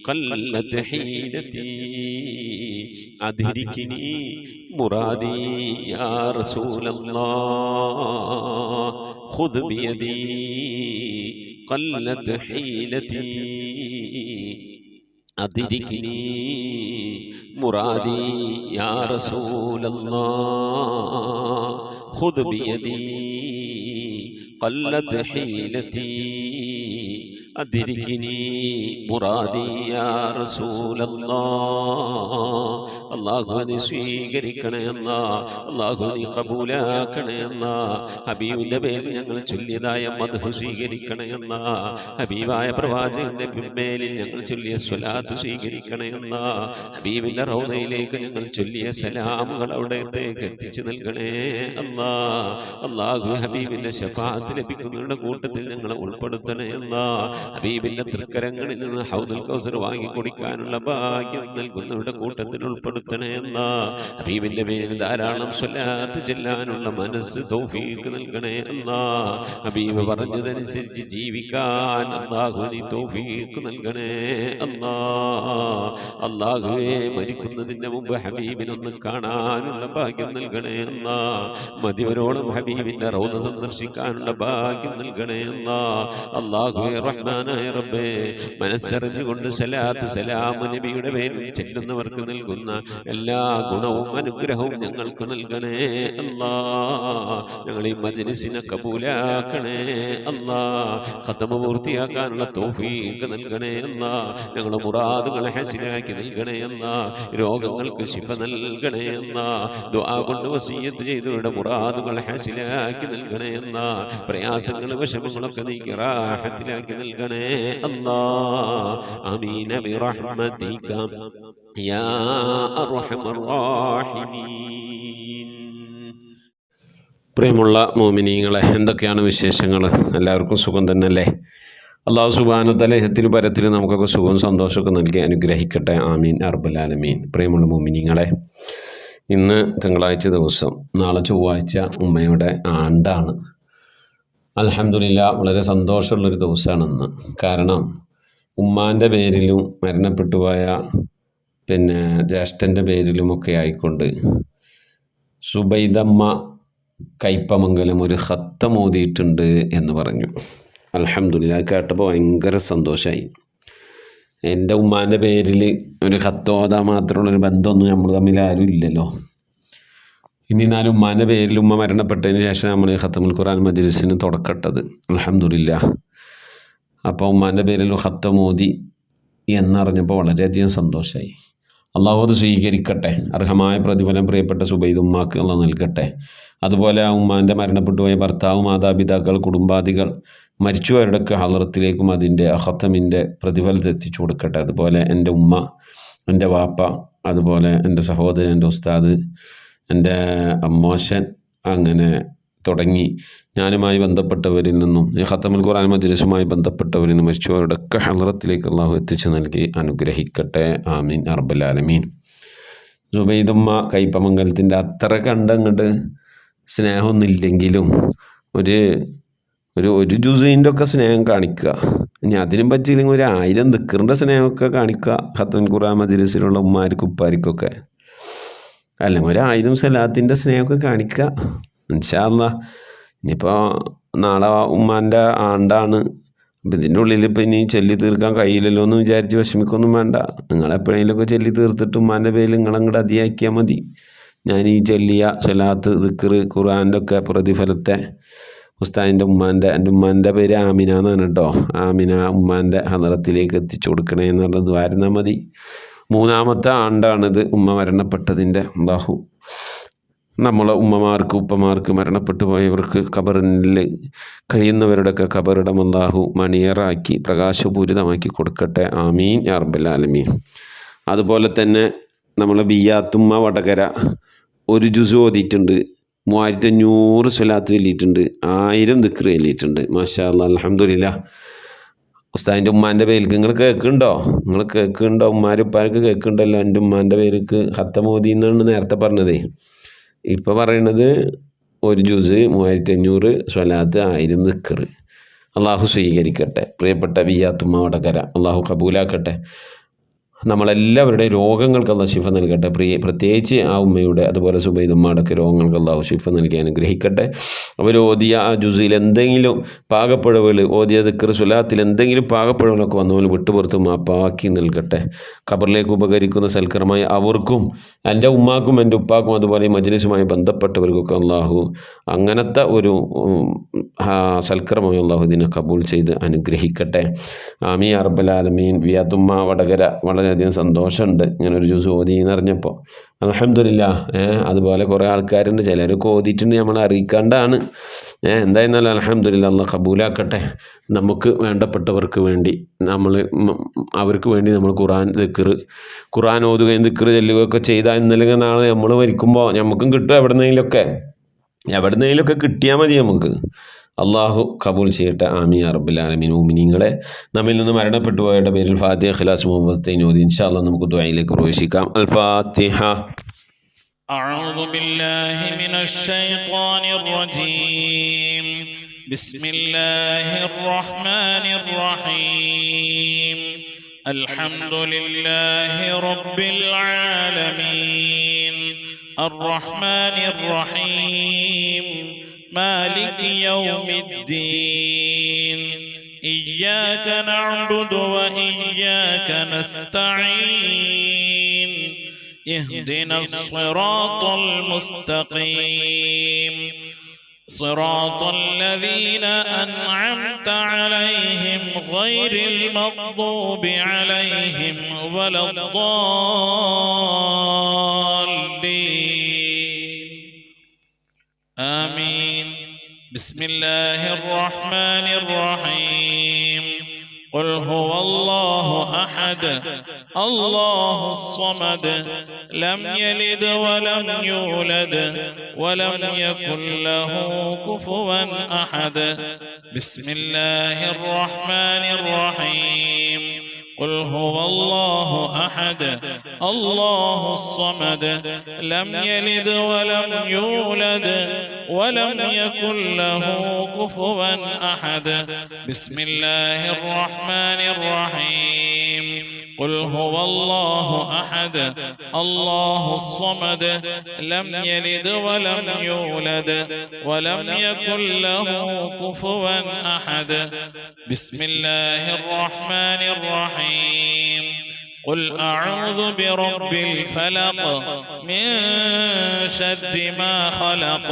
ഖല്ലത് ഹീലതി അദ്രികിനി മുറാദി യാ റസൂലല്ലാഹ് ഖുദ് ബിയദി ഖല്ലത് ഹീലതി أدركني مرادي يا رسول الله خذ بيدي قلت حيلتي أدركني مرادي يا رسول الله അള്ളാഹുവിനെ സ്വീകരിക്കണേ എന്നാ അള്ളാഹുവിനെ കബൂലാക്കണേ എന്നാ ഹബീബിന്റെ പേരിൽ ഞങ്ങൾ ചൊല്ലിയതായ മദ്ഹ് സ്വീകരിക്കണേ എന്നാ ഹബീബായ പ്രവാചകന്റെ മേലിൽ ഞങ്ങൾ ചൊല്ലിയ സ്വലാത്ത് സ്വീകരിക്കണേ എന്നാ ഹബീബിന്റെ റൗദയിലേക്ക് ഞങ്ങൾ ചൊല്ലിയ സലാമുകൾ അവിടത്തേക്ക് എത്തിച്ചു നൽകണേ അല്ലാ അള്ളാഹു ഹബീബിന്റെ ശഫാഅത്ത് ലഭിക്കുന്നവരുടെ കൂട്ടത്തിൽ ഞങ്ങളെ ഉൾപ്പെടുത്തണേ എന്നാ ഹബീബിന്റെ തൃക്കരങ്ങളിൽ നിന്ന് ഹൗദുൽ കൗസർ വാങ്ങി കുടിക്കാനുള്ള ഭാഗ്യം നൽകുന്നവരുടെ കൂട്ടത്തിൽ ഉൾപ്പെടുത്തണേ അല്ലാ. ഹബീബിന്റെ പേരിൽ ധാരാളം സ്വലാത്ത് ചെല്ലാനുള്ള മനസ്സ് തൗഫീഖ് നൽകണേ അല്ലാ. ഹബീബ് പറഞ്ഞതനുസരിച്ച് ജീവിക്കാൻ അല്ലാഹു നീ തൗഫീഖ് നൽകണേ അല്ലാ. അല്ലാഹുവേ, മരിക്കുന്നതിന്റെ മുമ്പ് ഹബീബിനൊന്ന് കാണാനുള്ള ഭാഗ്യം നൽകണേ അല്ലാ. മതിവരോളം ഹബീബിന്റെ റൗള സന്ദർശിക്കാനുള്ള ഭാഗ്യം നൽകണേ അല്ലാ. അല്ലാഹുവേ റഹ്മാനായ റബ്ബേ, മനസ്സറിഞ്ഞുകൊണ്ട് സലാത്ത് സലാം നബിയുടെ പേരിൽ ചെല്ലുന്നവർക്ക് നൽകുന്ന എല്ലാ ഗുണവും അനുഗ്രഹവും ഞങ്ങൾക്ക് നൽകണേ അല്ലാ. ഞങ്ങൾ ഈ മജ്ലിസിനെ കബൂലാക്കണേ അല്ലാ. ഖതമ പൂർത്തിയാക്കാനുള്ള തൗഫീഖ് നൽകണേ അല്ലാ. ഞങ്ങളുടെ മുറാദുകളെ ഹസിനാക്കി നൽകണേ അല്ലാ. രോഗങ്ങൾക്ക് ശിഫ നൽകണേ അല്ലാ. ദുആ കൊണ്ട് വസിയ്യത്ത് ചെയ്തവരുടെ മുറാദുകളെ ഹസിനാക്കി നൽകണേ അല്ലാ. പ്രയാസങ്ങൾ വിഷമങ്ങളൊക്കെ നീക്കി റാഹത്തിലാക്കി നൽകണേ അല്ലാ. ആമീൻ ബിറഹ്മതിക യാ അർഹമർ റഹീമീൻ. പ്രിയമുള്ള മോമിനീങ്ങളെ, എന്തൊക്കെയാണ് വിശേഷങ്ങൾ? എല്ലാവർക്കും സുഖം തന്നെയല്ലേ? അല്ലാഹു സുബ്ഹാനഹു വ തആല ഇഹത്തിലും പരത്തിലും നമുക്കൊക്കെ സുഖവും സന്തോഷമൊക്കെ നൽകി അനുഗ്രഹിക്കട്ടെ. ആമീൻ റബ്ബൽ ആലമീൻ. പ്രിയമുള്ള മോമിനീങ്ങളെ, ഇന്ന് തിങ്കളാഴ്ച ദിവസം, നാളെ ചൊവ്വാഴ്ച ഉമ്മയുടെ ആണ്ടാണ്. അൽഹംദുലില്ലാ, വളരെ സന്തോഷമുള്ളൊരു ദിവസമാണ് ഇന്ന്. കാരണം ഉമ്മാൻ്റെ പേരിലും മരണപ്പെട്ടു പോയ ജ്യേഷ്ഠൻ്റെ പേരിലുമൊക്കെ ആയിക്കൊണ്ട് സുബൈദമ്മ കയ്പമംഗലം ഒരു ഖത്തം ഓതിയിട്ടുണ്ട് എന്ന് പറഞ്ഞു. അൽഹംദുലില്ലാ, കേട്ടപ്പോൾ ഭയങ്കര സന്തോഷമായി. എൻ്റെ ഉമ്മാൻ്റെ പേരിൽ ഒരു ഖത്ത് ഓതാൻ മാത്രമുള്ളൊരു ബന്ധമൊന്നും നമ്മൾ തമ്മിൽ ആരും ഇല്ലല്ലോ. ഇനി എന്നാലും ഉമ്മാൻ്റെ പേരിൽ ഉമ്മ മരണപ്പെട്ടതിന് ശേഷം നമ്മൾ ഖത്തമുൽ ഖുർആൻ മജ്ലിസിന് തുടക്കട്ടത്. അൽഹംദുലില്ലാ. അപ്പോൾ ഉമ്മാൻ്റെ പേരിൽ ഖത്തം ഓതി എന്നറിഞ്ഞപ്പോൾ വളരെയധികം സന്തോഷമായി. അള്ളാഹു അത് സ്വീകരിക്കട്ടെ. അർഹമായ പ്രതിഫലം പ്രിയപ്പെട്ട സുബൈദ് ഉമ്മാക്ക് അള്ളാഹു നൽകട്ടെ. അതുപോലെ ആ ഉമ്മാൻ്റെ മരണപ്പെട്ടു പോയ ഭർത്താവ്, മാതാപിതാക്കൾ, കുടുംബാദികൾ, മരിച്ചുപോയവരുടെയൊക്കെ ഹളറത്തിലേക്കും അതിൻ്റെ ഖത്തമിൻ്റെ പ്രതിഫലം എത്തിച്ചു കൊടുക്കട്ടെ. അതുപോലെ എൻ്റെ ഉമ്മ, എൻ്റെ വാപ്പ, അതുപോലെ എൻ്റെ സഹോദരൻ, എൻ്റെ ഉസ്താദ്, എൻ്റെ അമ്മോശൻ, അങ്ങനെ തുടങ്ങി ഞാനുമായി ബന്ധപ്പെട്ടവരിൽ നിന്നും ഈ ഖത്തമുൽ ഖുർആൻ മജ്ലിസുമായി ബന്ധപ്പെട്ടവരിൽ നിന്നും മരിച്ചവരുടെയൊക്കെ ഹളറത്തിലേക്ക് അള്ളാഹു എത്തിച്ചു നൽകി അനുഗ്രഹിക്കട്ടെ. ആമീൻ റബ്ബൽ ആലമീൻ. സുബൈദുമ്മ കയ്പമംഗലത്തിൻ്റെ അത്ര കണ്ടങ്ങോട്ട് സ്നേഹമൊന്നുമില്ലെങ്കിലും ഒരു ജുസീൻ്റെ ഒക്കെ സ്നേഹം കാണിക്കുക. ഇനി അതിനും പറ്റിയില്ലെങ്കിൽ 1000 ദിക്റിൻ്റെ സ്നേഹമൊക്കെ കാണിക്കുക. ഖത്തമുൽ ഖുർആൻ മജ്ലിസിലുള്ള ഉമ്മാർക്കും ഉപ്പാർക്കൊക്കെ അല്ലെങ്കിൽ 1000 സലാത്തിൻ്റെ സ്നേഹമൊക്കെ കാണിക്കുക. ഇൻഷാ അല്ലാഹ്. ഇനിയിപ്പോൾ നാളെ ഉമ്മാൻ്റെ ആണ്ടാണ്. അപ്പം ഇതിൻ്റെ ഉള്ളിൽ ഇപ്പം ഇനി ചൊല്ലി തീർക്കാൻ കഴിയില്ലല്ലോ എന്ന് വിചാരിച്ച് വിഷമിക്കൊന്നും വേണ്ട. നിങ്ങളെപ്പോഴെങ്കിലുമൊക്കെ ചൊല്ലി തീർത്തിട്ട് ഉമ്മാൻ്റെ പേരിൽ നിങ്ങളങ്ങോട്ട് അതിയാക്കിയാൽ മതി. ഞാൻ ഈ ചൊല്ലിയ സലാത്ത്, ദിക്ർ, ഖുർആൻ്റെ ഒക്കെ പ്രതിഫലത്തെ ഉസ്താദിൻ്റെ എൻ്റെ ഉമ്മാൻ്റെ പേര് ആമിന എന്നാണ് കേട്ടോ. ആമിന ഉമ്മാൻ്റെ ഹദറത്തിലേക്ക് എത്തിച്ചു കൊടുക്കണേ എന്ന് പറഞ്ഞത് ദ്വാരുന്നാൽ മതി. 3ാമത്തെ ആണ്ടാണിത് ഉമ്മ മരണപ്പെട്ടതിൻ്റെ. അല്ലാഹു നമ്മളെ ഉമ്മമാർക്ക്, ഉപ്പമാർക്ക്, മരണപ്പെട്ടു പോയവർക്ക് ഖബറിൽ കഴിയുന്നവരുടെയൊക്കെ ഖബറിടം അല്ലാഹു മണിയറാക്കി പ്രകാശപൂരിതമാക്കി കൊടുക്കട്ടെ. ആമീൻ യാ റബ്ബൽ ആലമീൻ. അതുപോലെ തന്നെ നമ്മളെ ബിയാത്തുമ്മ വടകര ഒരു ജുസ് ഓതിയിട്ടുണ്ട്. 3500 സ്വലാത്ത് ചൊല്ലിയിട്ടുണ്ട്. 1000 ദിക്ർ ചൊല്ലിയിട്ടുണ്ട്. മാഷാ അല്ലാഹ്, അൽഹംദുലില്ലാ. ഉസ്താദിൻ്റെ ഉമ്മാൻ്റെ പേർക്ക് നിങ്ങൾ കേൾക്കുന്നുണ്ടോ? ഉമ്മാരും ഉപ്പാർക്ക് കേൾക്കുന്നുണ്ടല്ലോ. എൻ്റെ ഉമ്മാൻ്റെ പേർക്ക് ഖത്തം ഓതി എന്നാണ് നേരത്തെ പറഞ്ഞതേ. ഇപ്പോൾ പറയണത് ഒരു ജുസ് 3500 സ്വലാത്ത് 1000 ദിക്ർ. അള്ളാഹു സ്വീകരിക്കട്ടെ. പ്രിയപ്പെട്ട ബിയാത്തുമ്മ വടകര അള്ളാഹു കബൂലാക്കട്ടെ. നമ്മളെല്ലാവരുടെയും രോഗങ്ങൾക്ക് അള്ളാഹു ശിഫ നൽകട്ടെ. പ്രത്യേകിച്ച് ആ ഉമ്മയുടെ, അതുപോലെ സുബൈദ് ഉമ്മയുടെയൊക്കെ രോഗങ്ങൾക്ക് അള്ളാഹു ശിഫ നൽകി അനുഗ്രഹിക്കട്ടെ. അവർ ഓതിയ ആ ജുസിൽ എന്തെങ്കിലും പാകപ്പിഴവുകൾ, ഓതിയ ദിക്ർ സ്വലാത്തിൽ എന്തെങ്കിലും പാകപ്പിഴവുകളൊക്കെ വന്നപോലെ വിട്ടുപുറത്ത് മാപ്പാക്കി നൽകട്ടെ. ഖബറിലേക്ക് ഉപകരിക്കുന്ന സൽക്കരമായി അവർക്കും, എൻ്റെ ഉമ്മാക്കും, എൻ്റെ ഉപ്പാക്കും, അതുപോലെ ഈ മജ്ലിസുമായി ബന്ധപ്പെട്ടവർക്കൊക്കെ അള്ളാഹു അങ്ങനത്തെ ഒരു സൽക്കരമായി അള്ളാഹു ഇതിനെ കബൂൽ ചെയ്ത് അനുഗ്രഹിക്കട്ടെ. ആമീൻ യാ റബ്ബൽ ആലമീൻ. ബിയാത്തുമ്മ വടകര വളരെയധികം സന്തോഷമുണ്ട് ഇങ്ങനെ ഒരു ജ്യൂസ് ഓതി എന്നറിഞ്ഞപ്പോൾ. അൽഹംദുലില്ലാ. അതുപോലെ കുറേ ആൾക്കാരുണ്ട്, ചിലരൊക്കെ ഓതിയിട്ടുണ്ട്, നമ്മൾ അറിയിക്കാണ്ടാണ്. എന്തായിരുന്നാലും അൽഹംദുലില്ലാ, അല്ലാഹ് കബൂലാക്കട്ടെ. നമുക്ക് വേണ്ടപ്പെട്ടവർക്ക് വേണ്ടി അവർക്ക് വേണ്ടി നമ്മൾ ഖുർആൻ ഓതുകയും ദിക്ർ ചെല്ലുകയൊക്കെ ചെയ്താൽ ഇന്നല്ലെങ്കിൽ നാളെ നമ്മൾ മരിക്കുമ്പോൾ നമുക്കും കിട്ടും. എവിടെന്നെങ്കിലുമൊക്കെ കിട്ടിയാൽ മതി നമുക്ക്. അള്ളാഹു കബൂൽ ചെയ്യട്ടെ. ആമീൻ യാ റബ്ബൽ ആലമീൻ. മുഅ്മിനീങ്ങളെ, നമ്മിൽ നിന്ന് മരണപ്പെട്ടു പോയവരുടെ പേരിൽ ഫാത്തിഹ, ഇഖ്ലാസ്, മുഹമ്മദ് ഓതി ഇൻഷാ അല്ലാഹ് നമുക്ക് ദുആയിലേക്ക് പ്രവേശിക്കാം. അൽ ഫാത്തിഹ. أعوذ بالله من الشيطان الرجيم. بسم الله الرحمن الرحيم. الحمد لله رب العالمين الرحمن الرحيم مالك يوم الدين إياك نعبد وإياك نستعين اهدنا الصراط المستقيم صراط الذين أنعمت عليهم غير المغضوب عليهم ولا الضالين آمين. بسم الله الرحمن الرحيم. قل هو الله أحد الله الصمد لم يلد ولم يولد ولم يكن له كفوا أحد. بسم الله الرحمن الرحيم. قل هو الله أحد الله الصمد لم يلد ولم يولد ولم يكن له كفوا أحد. بسم الله الرحمن الرحيم. قل هو الله أحد الله الصمد لم يلد ولم يولد ولم يكن له كفوا أحد. بسم الله الرحمن الرحيم. قل أعوذ برب الفلق من شر ما خلق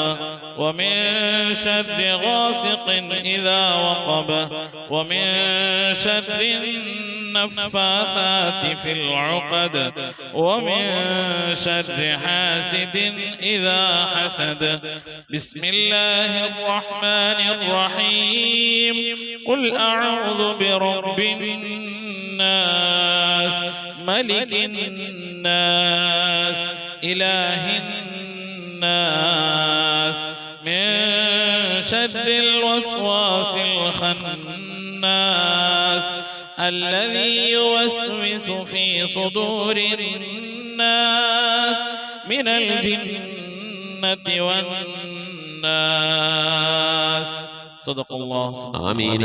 ومن شر غاسق إذا وقب ومن شر النفاثات في العقد ومن شر حاسد إذا حسد. بسم الله الرحمن الرحيم. قل أعوذ برب الناس ملك الناس إله الناس من شر الوسواس الخناس الذي يوسوس في صدور الناس من الجنة والناس. صدق الله. آمين.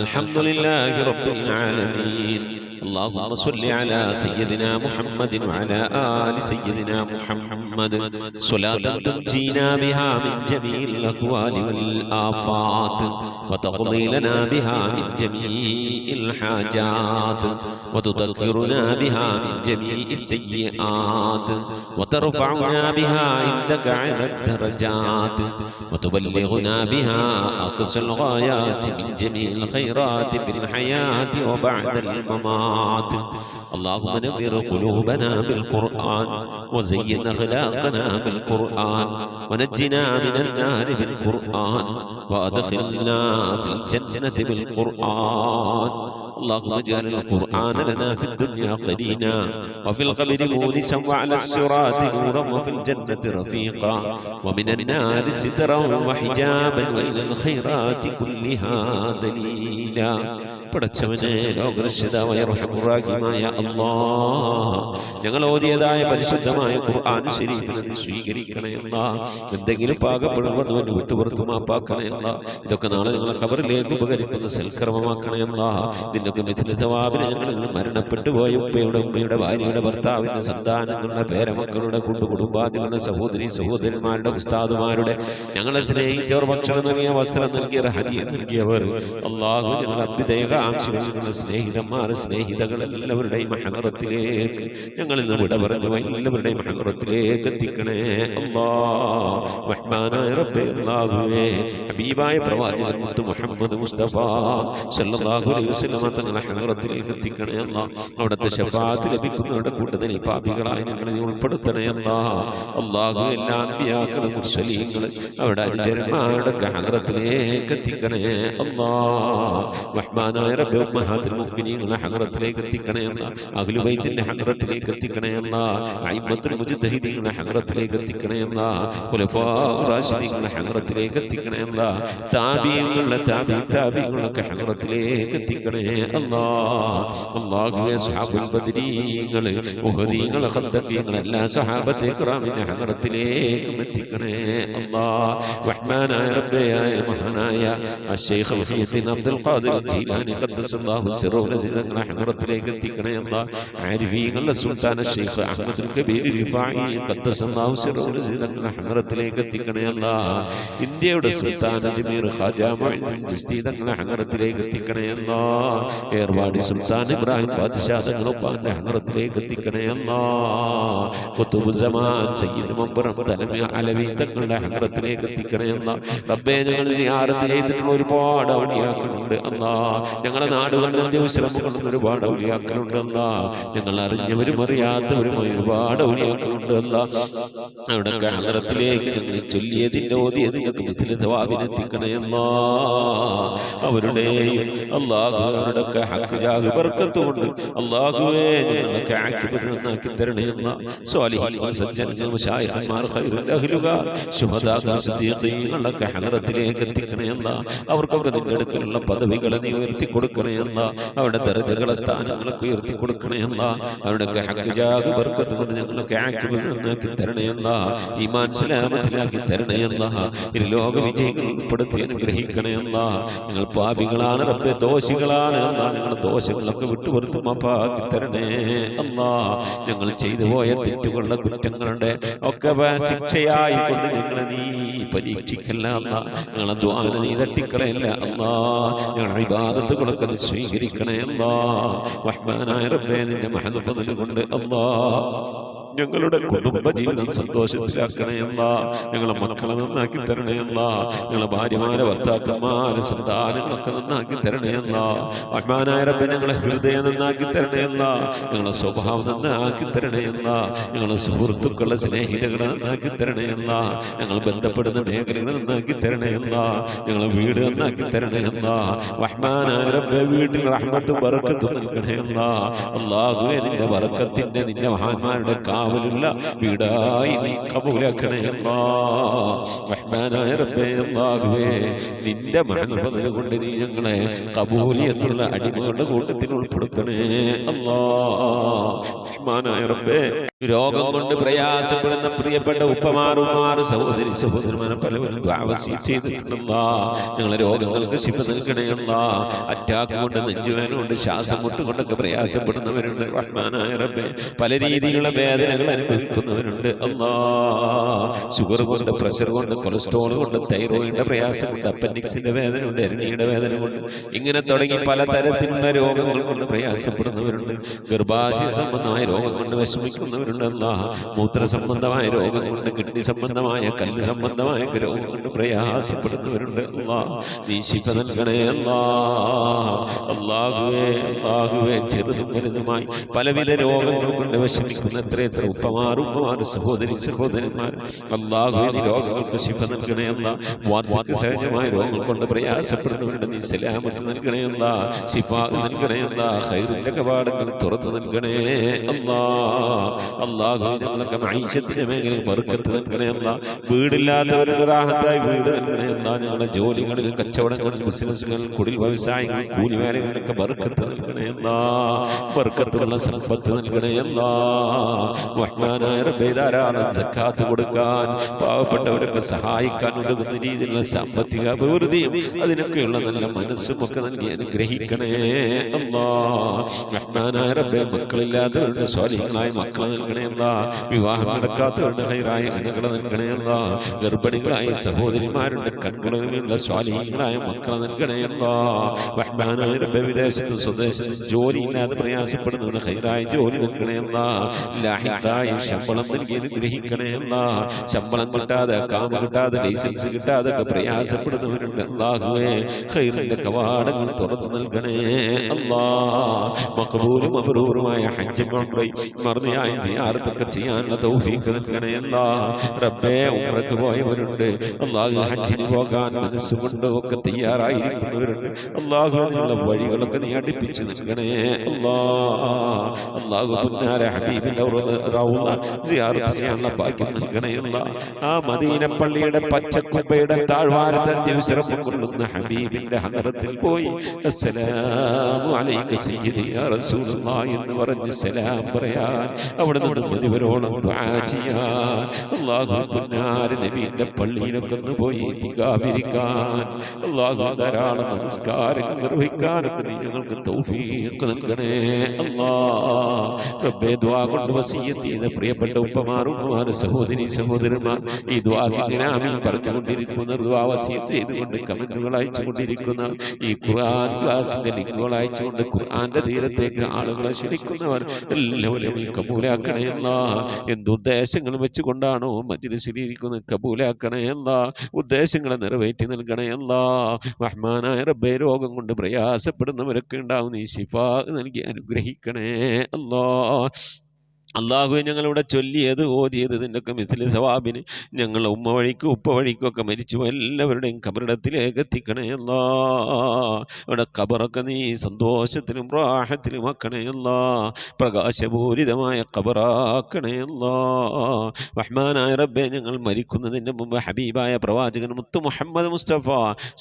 الحمد لله رب العالمين. اللهم صل على سيدنا محمد وعلى آل سيدنا محمد صلاة تنجينا بها من جميع الأهوال والآفات وتقضي لنا بها من جميع الحاجات وتطهرنا بها من جميع السيئات وترفعنا بها عندك على الدرجات وتبلغنا بها أقصى الغايات من جميع الخيرات في الحياة وبعد الممات. اللهم نور قلوبنا بالقرآن وزين أخلاقنا بالقرآن ونجنا من النار بالقرآن وأدخلنا في الجنة بالقرآن. اللهم اجعل القرآن لنا في الدنيا قرينا وفي القبر مونسا وعلى الصراط نورا وفي الجنة رفيقا ومن النار سترا وحجابا وإلى الخيرات كلها دليلا. പടച്ചവനെ, ലോകരക്ഷിതാവായ റഹ്മാനായ അല്ലാഹ്, ഞങ്ങൾ ഓതിയതായ പരിശുദ്ധമായ ഖുർആൻ ശരീഫിനെ നീ സ്വീകരിക്കണേ അല്ലാഹ്. എന്തെങ്കിലും പാകപ്പെടുമ്പോൾ വിട്ടുപുറത്തു മാപ്പാക്കണേ അല്ലാഹ്. ഇതൊക്കെ നാളെ ഞങ്ങളെ ഖബറിലേക്ക് ഉപകരിക്കുന്ന സൽക്കർമ്മമാക്കണേ അല്ലാഹ്. നിന്നൊക്കെ മിഥിലതവാബിനെ ഞങ്ങളിൽ മരണപ്പെട്ടു പോയ ഉമ്മയുടെ ഭാര്യയുടെ ഭർത്താവിന്റെ സന്താനങ്ങളുടെ പേരമക്കളുടെ കുടുംബാദികളുടെ സഹോദരി സഹോദരന്മാരുടെ ഉസ്താദുമാരുടെ ഞങ്ങളെ സ്നേഹിച്ചവർ, ഭക്ഷണം നൽകിയ, വസ്ത്രം നൽകിയവർ, ഹദിയ നൽകിയവർ, അല്ലാഹു ഞങ്ങളുടെ അഭ്യുദയ ആംശങ്ങളുടെ സ്നേഹിതന്മാർ, സ്നേഹിതകൾ എല്ലാവരുടെയും ഹദറത്തിലേക്ക് ഞങ്ങളിൽ നിന്ന് വിട പറഞ്ഞു എല്ലാവരുടെയും ഹദറത്തിലേക്ക് എത്തിക്കണേ അല്ലാഹ്. റഹ്മാനായ റബ്ബേ, അല്ലാഹുവേ, ഹബീബായ പ്രവാചകൻ മുഹമ്മദ് മുസ്തഫ സല്ലല്ലാഹു അലൈഹി വസല്ലം തങ്ങളെ ഹദറത്തിലേക്ക് എത്തിക്കണേ അല്ലാ. അവിടുത്തെ ശഫാഅത്ത് ലഭിക്കുന്നവരുടെ കൂട്ടത്തിൽ ഈ പാപികളായി ഞങ്ങളെ ഉൾപ്പെടുത്തണേ അല്ലാ. അല്ലാഹു എല്ലാ അൻബിയാക്കളും മുർസലീങ്ങളും അവിടെ അനുചരന്മാരുടെ ഹദറത്തിലേക്ക് എത്തിക്കണേ അല്ലാ. റഹ്മാനായ റബ്ബേ ഉമ്മഹാത്തുൽ മുഅ്മിനീങ്ങളുടെ ഹദറത്തിലേക്ക് എത്തിക്കണേ അല്ലാ. അഹ്ലു ബൈത്തിന്റെ ഹദറത്തിലേക്ക് എത്തിക്കണേ അല്ലാ. അയിമ്മത്തുൽ മുജ്തഹിദീങ്ങളുടെ ഹദറത്തിലേക്ക് എത്തിക്കണേ അല്ലാ. ഖുലഫാഉർ റാഷിദീങ്ങളുടെ ഹദറത്തിലേക്ക് എത്തിക്കണേ അല്ലാ. താബീങ്ങളുടെ താബീങ്ങളുടെ ഹദറത്തിലേക്ക് എത്തിക്കണേ അല്ലാ. അല്ലാഹുവേ സ്വഹാബുൽ ബദരീങ്ങൾ ഉഹദീങ്ങൾ ഖദ്ദീങ്ങൾ എല്ലാ സ്വഹാബത്തെ കിറാമിന്റെ ഹദറത്തിലേക്ക് എത്തിക്കണേ അല്ലാ. റഹ്മാനായ റബ്ബേ മഹാനായ അശ്ശൈഖ് മുഹയ്യിദ്ദീൻ അബ്ദുൽ ഖാദിർ ജീലാനി ഖദ്ദസല്ലാഹു സിറഹു തങ്ങളുടെ ഹദറത്തിലേക്ക് എത്തിക്കണേ അല്ലാ. ആരിഫീങ്ങളുടെ സുൽത്താൻ അശ്ശൈഖ് അഹ്മദുൽ കബീർ റിഫാഈ ഖദ്ദസല്ലാഹു സിറഹു തങ്ങളുടെ ഹദറത്തിലേക്ക് എത്തിക്കണേ അല്ലാ. ഇന്ത്യയുടെ സുൽത്താൻ അജ്മീർ ഖാജ മുഈൻ ചിസ്തി തങ്ങളുടെ ഹദറത്തിലേക്ക് എത്തിക്കണേ അല്ലാ. ഏർവാടി സുൽത്താൻ ഇബ്രാഹിം ബാദ്ശാ തങ്ങളുടെ ഹദറത്തിലേക്ക് എത്തിക്കണേ അല്ലാ. ഖുതുബ് സമാൻ സയ്യിദ് മംബറം തലമി അലവി തങ്ങളുടെ ഹദറത്തിലേക്ക് എത്തിക്കണേ അല്ലാ. റബ്ബേ ഞങ്ങൾ സിയാറത്ത് ചെയ്തിട്ടുള്ള ഒരുപാട് ഔലിയാക്കളുണ്ട് അല്ലാ. ഞങ്ങളുടെ നാടുകളിൽ വിശ്രമങ്ങളുള്ള ഒരുപാട് ഔലിയാക്കളുണ്ട് അല്ലാ. ഞങ്ങൾ അറിഞ്ഞവരും അറിയാത്തവരുമായ ഒരുപാട് ഔലിയാക്കളുണ്ട് അല്ലാ. അവിടെ ഹദറത്തിലേക്ക് ഞങ്ങൾ ചൊല്ലിയതിന്റെ ഓതിയതിനൊക്കെ മിഥിലതവാവിനെത്തിക്കണേ അല്ലാ. അവരുടെയും അല്ലാഹുവരുടെ ഹഖ് ജാഹ് ബർക്കത്ത് കൊണ്ട് അല്ലാഹുവേ ഞങ്ങളൊക്കെ ആക്കിബത്ത് നന്നാക്കി തരണേ അല്ലാ. സ്വാലിഹീൻ സജ്ജനങ്ങൾ മുശായിഖന്മാർ ഖൈറുൽ അഹ്ലുകാർ ശുഹദാ സിദ്ദീഖീങ്ങളൊക്കെ ഹദറത്തിലേക്ക് എത്തിക്കണേ അല്ലാ. അവർക്കൊക്കെ നിന്റെ അടുക്കലുള്ള പദവികളെ നീ ഉയർത്തി കൊടുക്കണേ അല്ലാ. അവരുടെ ദർജകളെ സ്ഥാനങ്ങളൊക്കെ ഉയർത്തി കൊടുക്കണേ അല്ലാ. അവരുടെ ഹഖ് ജാഹ് ബർക്കത്ത് കൊണ്ട് ഞങ്ങളൊക്കെ ആക്കിബത്ത് നന്നാക്കി തരണേ അല്ലാ. ഈമാൻ സലാമത്തിലാക്കി തരണേ അല്ലാ. ലോക വിജയങ്ങൾ ഉൾപ്പെടുത്തി അനുഗ്രഹിക്കണേ അല്ലാ. ഞങ്ങൾ പാപികളാണ് റബ്ബേ, ദോഷികളാണ് അല്ലാ. ഞങ്ങളുടെ ദോഷങ്ങളൊക്കെ വിട്ടുപുറത്ത് മാപ്പാക്കി തരണേ അല്ലാ. ഞങ്ങൾ ചെയ്തു പോയ തെറ്റുകളുടെ കുറ്റങ്ങളുടെ ഒക്കെ ശിക്ഷയായി കൊണ്ട് ഞങ്ങളെ നീ പരീക്ഷിക്കല്ല അല്ലാ. ഞങ്ങളെ ദ്വാന നീ തട്ടിക്കളയല്ല അല്ലാ. ഞങ്ങളുടെ ഇബാദത്തുകളൊക്കെ നീ സ്വീകരിക്കണേ അല്ലാ. റഹ്മാനായ റബ്ബേ നിന്റെ മഹദ് ഫദ്ൽ കൊണ്ട് അല്ലാ ഞങ്ങളുടെ കുടുംബ ജീവിതം സന്തോഷത്തിലാക്കണേ അല്ലാ. ഞങ്ങളെ മക്കളെ നന്നാക്കി തരണേ അല്ലാ. ഞങ്ങളെ ഭാര്യമാരെ ഭർത്താക്കന്മാരെ സന്താനങ്ങളൊക്കെ നന്നാക്കി തരണേ അല്ലാ. റഹ്മാനായ റബ്ബേ ഞങ്ങളെ ഹൃദയം നന്നാക്കി തരണേ അല്ലാ. ഞങ്ങളെ സ്വഭാവം നന്നാക്കി തരണേ അല്ലാ. ഞങ്ങളെ സുഹൃത്തുക്കളെ സ്നേഹിതകളെ നന്നാക്കി തരണേ അല്ലാ. ഞങ്ങൾ ബന്ധപ്പെടുന്ന മേഖലകളെ നന്നാക്കി തരണേ അല്ലാ. ഞങ്ങളെ വീട് നന്നാക്കി തരണേ അല്ലാ. റഹ്മാനായ റബ്ബേ വീട്ടിൽ റഹ്മത്തും ബറക്കത്തും നൽകണേ അല്ലാ. അല്ലാഹുവേ നിന്റെ ബറക്കത്തിന്റെ നിന്റെ മഹാന്മാരുടെ കാവലുള്ള വീടായി നീ കബൂലാക്കണേ അല്ലാ. റഹ്മാനായ റബ്ബേ അല്ലാഹുവേ നിന്റെ മഹദ് കൊണ്ട് നീ ഞങ്ങളെ കബൂലിയത്തുള്ള അടിമകളുടെ കൂട്ടത്തിൽ ഉൾപ്പെടുത്തണേ അല്ലാ. റഹ്മാനായ റബ്ബേ രോഗം കൊണ്ട് പ്രയാസപ്പെടുന്ന പ്രിയപ്പെട്ട ഉപ്പമാറുമാർ സഹോദരി സഹോദരന്മാരെ പലവരും ചെയ്തിട്ടുണ്ടല്ലാ. ഞങ്ങളെ രോഗങ്ങൾക്ക് ശിഫ നൽകണേ അല്ലാ. അറ്റാക്ക് കൊണ്ട് നെഞ്ചുവേദന കൊണ്ട് ശ്വാസം മുട്ടുകൊണ്ടൊക്കെ പ്രയാസപ്പെടുന്നവരുണ്ട്. റഹ്മാനായ റബ്ബേ പല രീതിയിലുള്ള വേദനകൾ അനുഭവിക്കുന്നവരുണ്ട് അല്ലാ. ഷുഗർ കൊണ്ട്, പ്രഷർ കൊണ്ട്, കൊളസ്ട്രോൾ കൊണ്ട്, തൈറോയിഡിന്റെ പ്രയാസം കൊണ്ട്, അപ്പൻഡിക്സിന്റെ വേദന കൊണ്ട്, എരണിയുടെ വേദന കൊണ്ട്, ഇങ്ങനെ തുടങ്ങി പലതരത്തിലുള്ള രോഗങ്ങൾ കൊണ്ട് പ്രയാസപ്പെടുന്നവരുണ്ട്. ഗർഭാശയ സംബന്ധമായ രോഗം കൊണ്ട് വിഷമിക്കുന്നവരുണ്ട് അല്ലാ. മൂത്ര സംബന്ധമായ രോഗം കൊണ്ട്, കിഡ്നി സംബന്ധമായ, കല്ല് സംബന്ധമായ രോഗം കൊണ്ട് പ്രയാസപ്പെടുന്നവരുണ്ട് അല്ലാ. നീ ശിഫ നൽകണേ അല്ലാ. അല്ലാഹുവേ അല്ലാഹുവേ ചെറുതും വലുതുമായി പലവിധ രോഗങ്ങൾ കൊണ്ട് വിഷമിക്കുന്ന എത്ര ഉപ്പമാർ സഹോദരി സഹോദരന്മാർ അല്ലാഹുവേ നീ രോഗങ്ങൾക്ക് ശിഫ നൽകണേ അല്ലാ. വാർദ്ധക്യ സഹജമായ രോഗങ്ങൾ കൊണ്ട് പ്രയാസപ്പെടുന്നവരുടെ നീ സലാമത്ത് നൽകണേ അല്ലാ. ശിഫാ നൽകണേ അല്ലാ. ഖൈറിന്റെ കവാടങ്ങൾ തുറന്നു നൽകണേ അല്ലാ. അല്ലാഹുവേ ഞങ്ങളൊക്കെ മഈശത്തിന്റെ മേഖലയിൽ ബർക്കത്ത് നൽകണേ അല്ലാ. വീടില്ലാത്തവർക്ക് റാഹത്തായി വീട് നൽകണേ അല്ലാ. ഞങ്ങളുടെ ജോലികളിൽ, കച്ചവടങ്ങളിൽ, ബിസിനസ്സുകളിൽ, കുടിൽ വ്യവസായങ്ങളിൽ, കൂലിവേലകളിലൊക്കെ ബർക്കത്ത് നൽകണേ അല്ലാ. ബർക്കത്തുള്ള സമ്പത്ത് നൽകണേ അല്ലാ. റഹ്മാനായ റബ്ബേ ധാരാളം സക്കാത്ത് കൊടുക്കാൻ, പാവപ്പെട്ടവരൊക്കെ സഹായിക്കാൻ ഉതകുന്ന രീതിയിലുള്ള സാമ്പത്തിക അഭിവൃദ്ധിയും അതിനൊക്കെയുള്ള നല്ല മനസ്സും ഒക്കെ നൽകി അനുഗ്രഹിക്കണേ അല്ലാ. റഹ്മാനായ റബ്ബേ മക്കളില്ലാത്തവരുടെ സ്വാലിഹീങ്ങളായ മക്കളെ നൽകണേ നൽകണയല്ല. വിവാഹം നടക്കാത്തവരുടെ ഹൈറായ ഇണകളെ നൽകണയല്ല. ഗർഭിണികളായ സഹോദരിമാരുടെ കൺകുളവിലുള്ള സ്വാലിഹീങ്ങളായ മക്കളെ നൽകണയല്ല. റഹ്മാനായ റബ്ബേ, വിദേശത്തും സ്വദേശത്തും ജോലിയില്ലാതെ പ്രയാസപ്പെടുന്നവരുടെ ഹൈറായ ജോലി നൽകണയല്ല. ലാഹിഖായ ശമ്പളം നൽകി അനുഗ്രഹിക്കണയല്ല. ശമ്പളം കിട്ടാതെ, കാമ കിട്ടാതെ, ലൈസൻസ് കിട്ടാതെ പ്രയാസപ്പെടുന്നവരുണ്ട്. അല്ലാഹുവേ, ഖൈറിന്റെ കവാടങ്ങൾ തുറന്നു നൽകണേ അല്ലാ. മഖബൂലും മബ്റൂറുമായ ഹജ്ജ് ഉംറയും മർദിയായ സിയാറത്തൊക്കെ ചെയ്യാനുള്ള തൗഫീഖ് നൽകണേ അല്ലാ. റബ്ബേ, ഉംറക്ക് പോയവരുണ്ട്. അല്ലാഹു ഹജ്ജിന് പോകാൻ മനസ്സുകൊണ്ട് ഒക്കെ തയ്യാറായിരിക്കുന്നവരുണ്ട്. അല്ലാഹു അതിനുള്ള വഴികളൊക്കെ നീ അടുപ്പിച്ച് നൽകണേ അല്ലാ. അല്ലാഹു പുന്നാര ഹബീബിന്റെ റൗള സിയാറത്ത് ചെയ്യാനുള്ള ഭാഗ്യം നൽകണേ അല്ലാ. ആ മദീന പള്ളിയുടെ പച്ചക്കുബയുടെ താഴ്വാരത്തെ ദിവസം കൊള്ളുന്ന ഹബീബിന്റെ ഹദറത്തിൽ പോയി അസ്സലാമു അലൈക സയ്യിദി യാ റസൂലുള്ളാഹി എന്ന് പറഞ്ഞ് സലാം പറയാൻ, അവിടെ നിന്ന് മുഴുവനോളം ദുആ ചെയ്യാൻ, അല്ലാഹു പുന്നാര നബിയുടെ പള്ളിയിലൊക്കെ ഒന്ന് പോയി ഇത്തികാഫിരിക്കാൻ, അല്ലാഹു ധാരാളം നമസ്കാരങ്ങൾ നിർവഹിക്കാനൊക്കെ നീ ഞങ്ങൾക്ക് തൗഫീഖ് നൽകണേ അല്ലാ. റബ്ബേ, ദുആ കൊണ്ട് വസിയ്യത്ത് ചെയ്ത പ്രിയപ്പെട്ട ഉപ്പമാർ, ഉമ്മമാർ, സഹോദരി സഹോദരന്മാർ, ഈ ദുആക്ക് ഇങ്ങനെ ആമീൻ പറഞ്ഞുകൊണ്ടിരിക്കുന്ന, ദുആ വസിയ്യത്ത് ചെയ്തുകൊണ്ട് കമന്റുകൾ അയച്ചുകൊണ്ടിരിക്കുന്ന, ഈ ഖുർആൻ ക്ലാസിന്റെ ലിങ്കുകൾ അയച്ചുകൊണ്ട് ഖുർആന്റെ തീരത്തേക്ക് ആളുകളെ ക്ഷണിക്കുന്നവർ എല്ലാവരും നീ കബൂലാക്കണേ അല്ലാ. എന്തുദ്ദേശങ്ങൾ വെച്ചുകൊണ്ടാണോ മജ്ലിസിലിരിക്കുന്നത് കബൂലാക്കണേ അല്ലാ. ഉദ്ദേശങ്ങളെ നിറവേറ്റി നൽകണേ അല്ലാ. റഹ്മാനായ റബ്ബേ, രോഗം കൊണ്ട് പ്രയാസപ്പെടുന്നവരൊക്കെ ഉണ്ടാവും, നീ ശിഫാ നൽകി അനുഗ്രഹിക്കണേ അല്ലാ. അള്ളാഹുവെ, ഞങ്ങളിവിടെ ചൊല്ലിയത് ഓതിയത് ഇതിൻ്റെയൊക്കെ മിഥിലി സവാബിന് ഞങ്ങൾ ഉമ്മ വഴിക്കും ഉപ്പ വഴിക്കും ഒക്കെ മരിച്ചു എല്ലാവരുടെയും ഖബറിടത്തിലേക്ക് എത്തിക്കണേ അല്ലാ. അവിടെ ഖബറൊക്കെ നീ സന്തോഷത്തിലും റാഹത്തിലും ആക്കണേ അല്ലാ. പ്രകാശപൂരിതമായ ഖബറാക്കണേ അല്ലാ. റഹ്മാനായ റബ്ബേ, ഞങ്ങൾ മരിക്കുന്നതിൻ്റെ മുമ്പ് ഹബീബായ പ്രവാചകൻ മുത്തു മുഹമ്മദ് മുസ്തഫ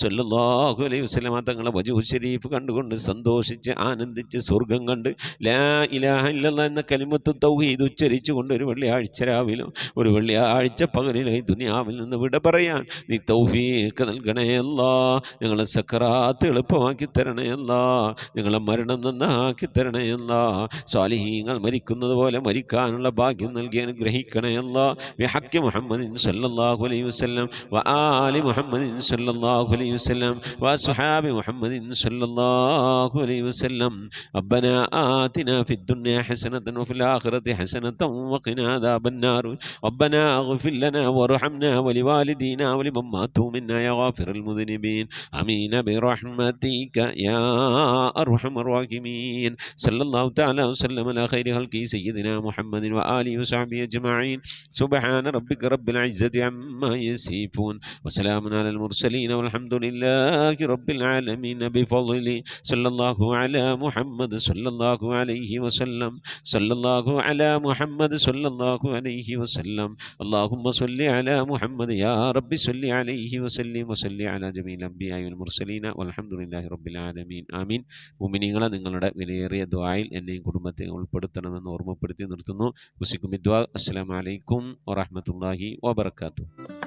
സ്വല്ലല്ലാഹു അലൈഹി വസല്ലം തങ്ങളെ വജൂഹ് ശരീഫ് കണ്ടുകൊണ്ട് സന്തോഷിച്ച് ആനന്ദിച്ച് സ്വർഗം കണ്ട് ലാ ഇലാഹ ഇല്ലല്ലാഹ് എന്ന കലിമത്ത് തൗഹീദ് ഉച്ചരിച്ചുകൊണ്ട് ഒരു വെള്ളിയാഴ്ച രാവിലും ഒരു വെള്ളിയാഴ്ച പകലിലായി ദുനിയാവിൽ നിന്ന് വിട പറയാൻ നീ തൗഫീഖ് നൽകണേ അല്ലാ. ഞങ്ങളെ സക്കറാത്ത് എളുപ്പമാക്കി തരണേ അല്ലാ. ഞങ്ങളെ മരണം നന്നാക്കി തരണേ അല്ലാ. സ്വാലിഹീങ്ങൾ മരിക്കുന്നത് പോലെ മരിക്കാനുള്ള ഭാഗ്യം നൽകി അനുഗ്രഹിക്കണേ അല്ലാ. ബിഹഖി മുഹമ്മദിൻ സല്ലല്ലാഹു അലൈഹി വസല്ലം വആലി മുഹമ്മദിൻ സല്ലല്ലാഹു അലൈഹി വസല്ലം വഅസ്ഹാബി മുഹമ്മദിൻ സല്ലല്ലാഹു അലൈഹി വസല്ലം. റബ്ബനാ ആതിനാ ഫിദ് ദുനിയാ ഹസനതൻ വഫിൽ ആഖിറതി حسنة وقنا عذاب النار ربنا اغفر لنا وارحمنا ولوالدينا ولمن ماتوا منا يا غافر المذنبين آمين برحمتك يا أرحم الراحمين صلى الله تعالى وسلم على خير خلقه سيدنا محمد وآله وصحبه أجمعين سبحان ربك رب العزة عما يصفون وسلام على المرسلين والحمد لله رب العالمين بفضله صلى الله على محمد صلى الله عليه وسلم صلى الله على محمد صلى الله عليه وسلم اللهم صل على محمد يا رب صل عليه وسلم وصل على جميع الأنبياء والمرسلين والحمد لله رب العالمين آمين. മുഅ്മിനീങ്ങളെ, നിങ്ങളുടെ വിലയേറിയ ദുആയിൽ എന്നെയും കുടുംബത്തെ ഉൾപ്പെടുത്തണമെന്ന് ഓർമ്മപ്പെടുത്തി നിർത്തുന്നു. അസ്സലാമു അലൈക്കും വറഹ്മത്തുള്ളാഹി വബറകാതുഹു.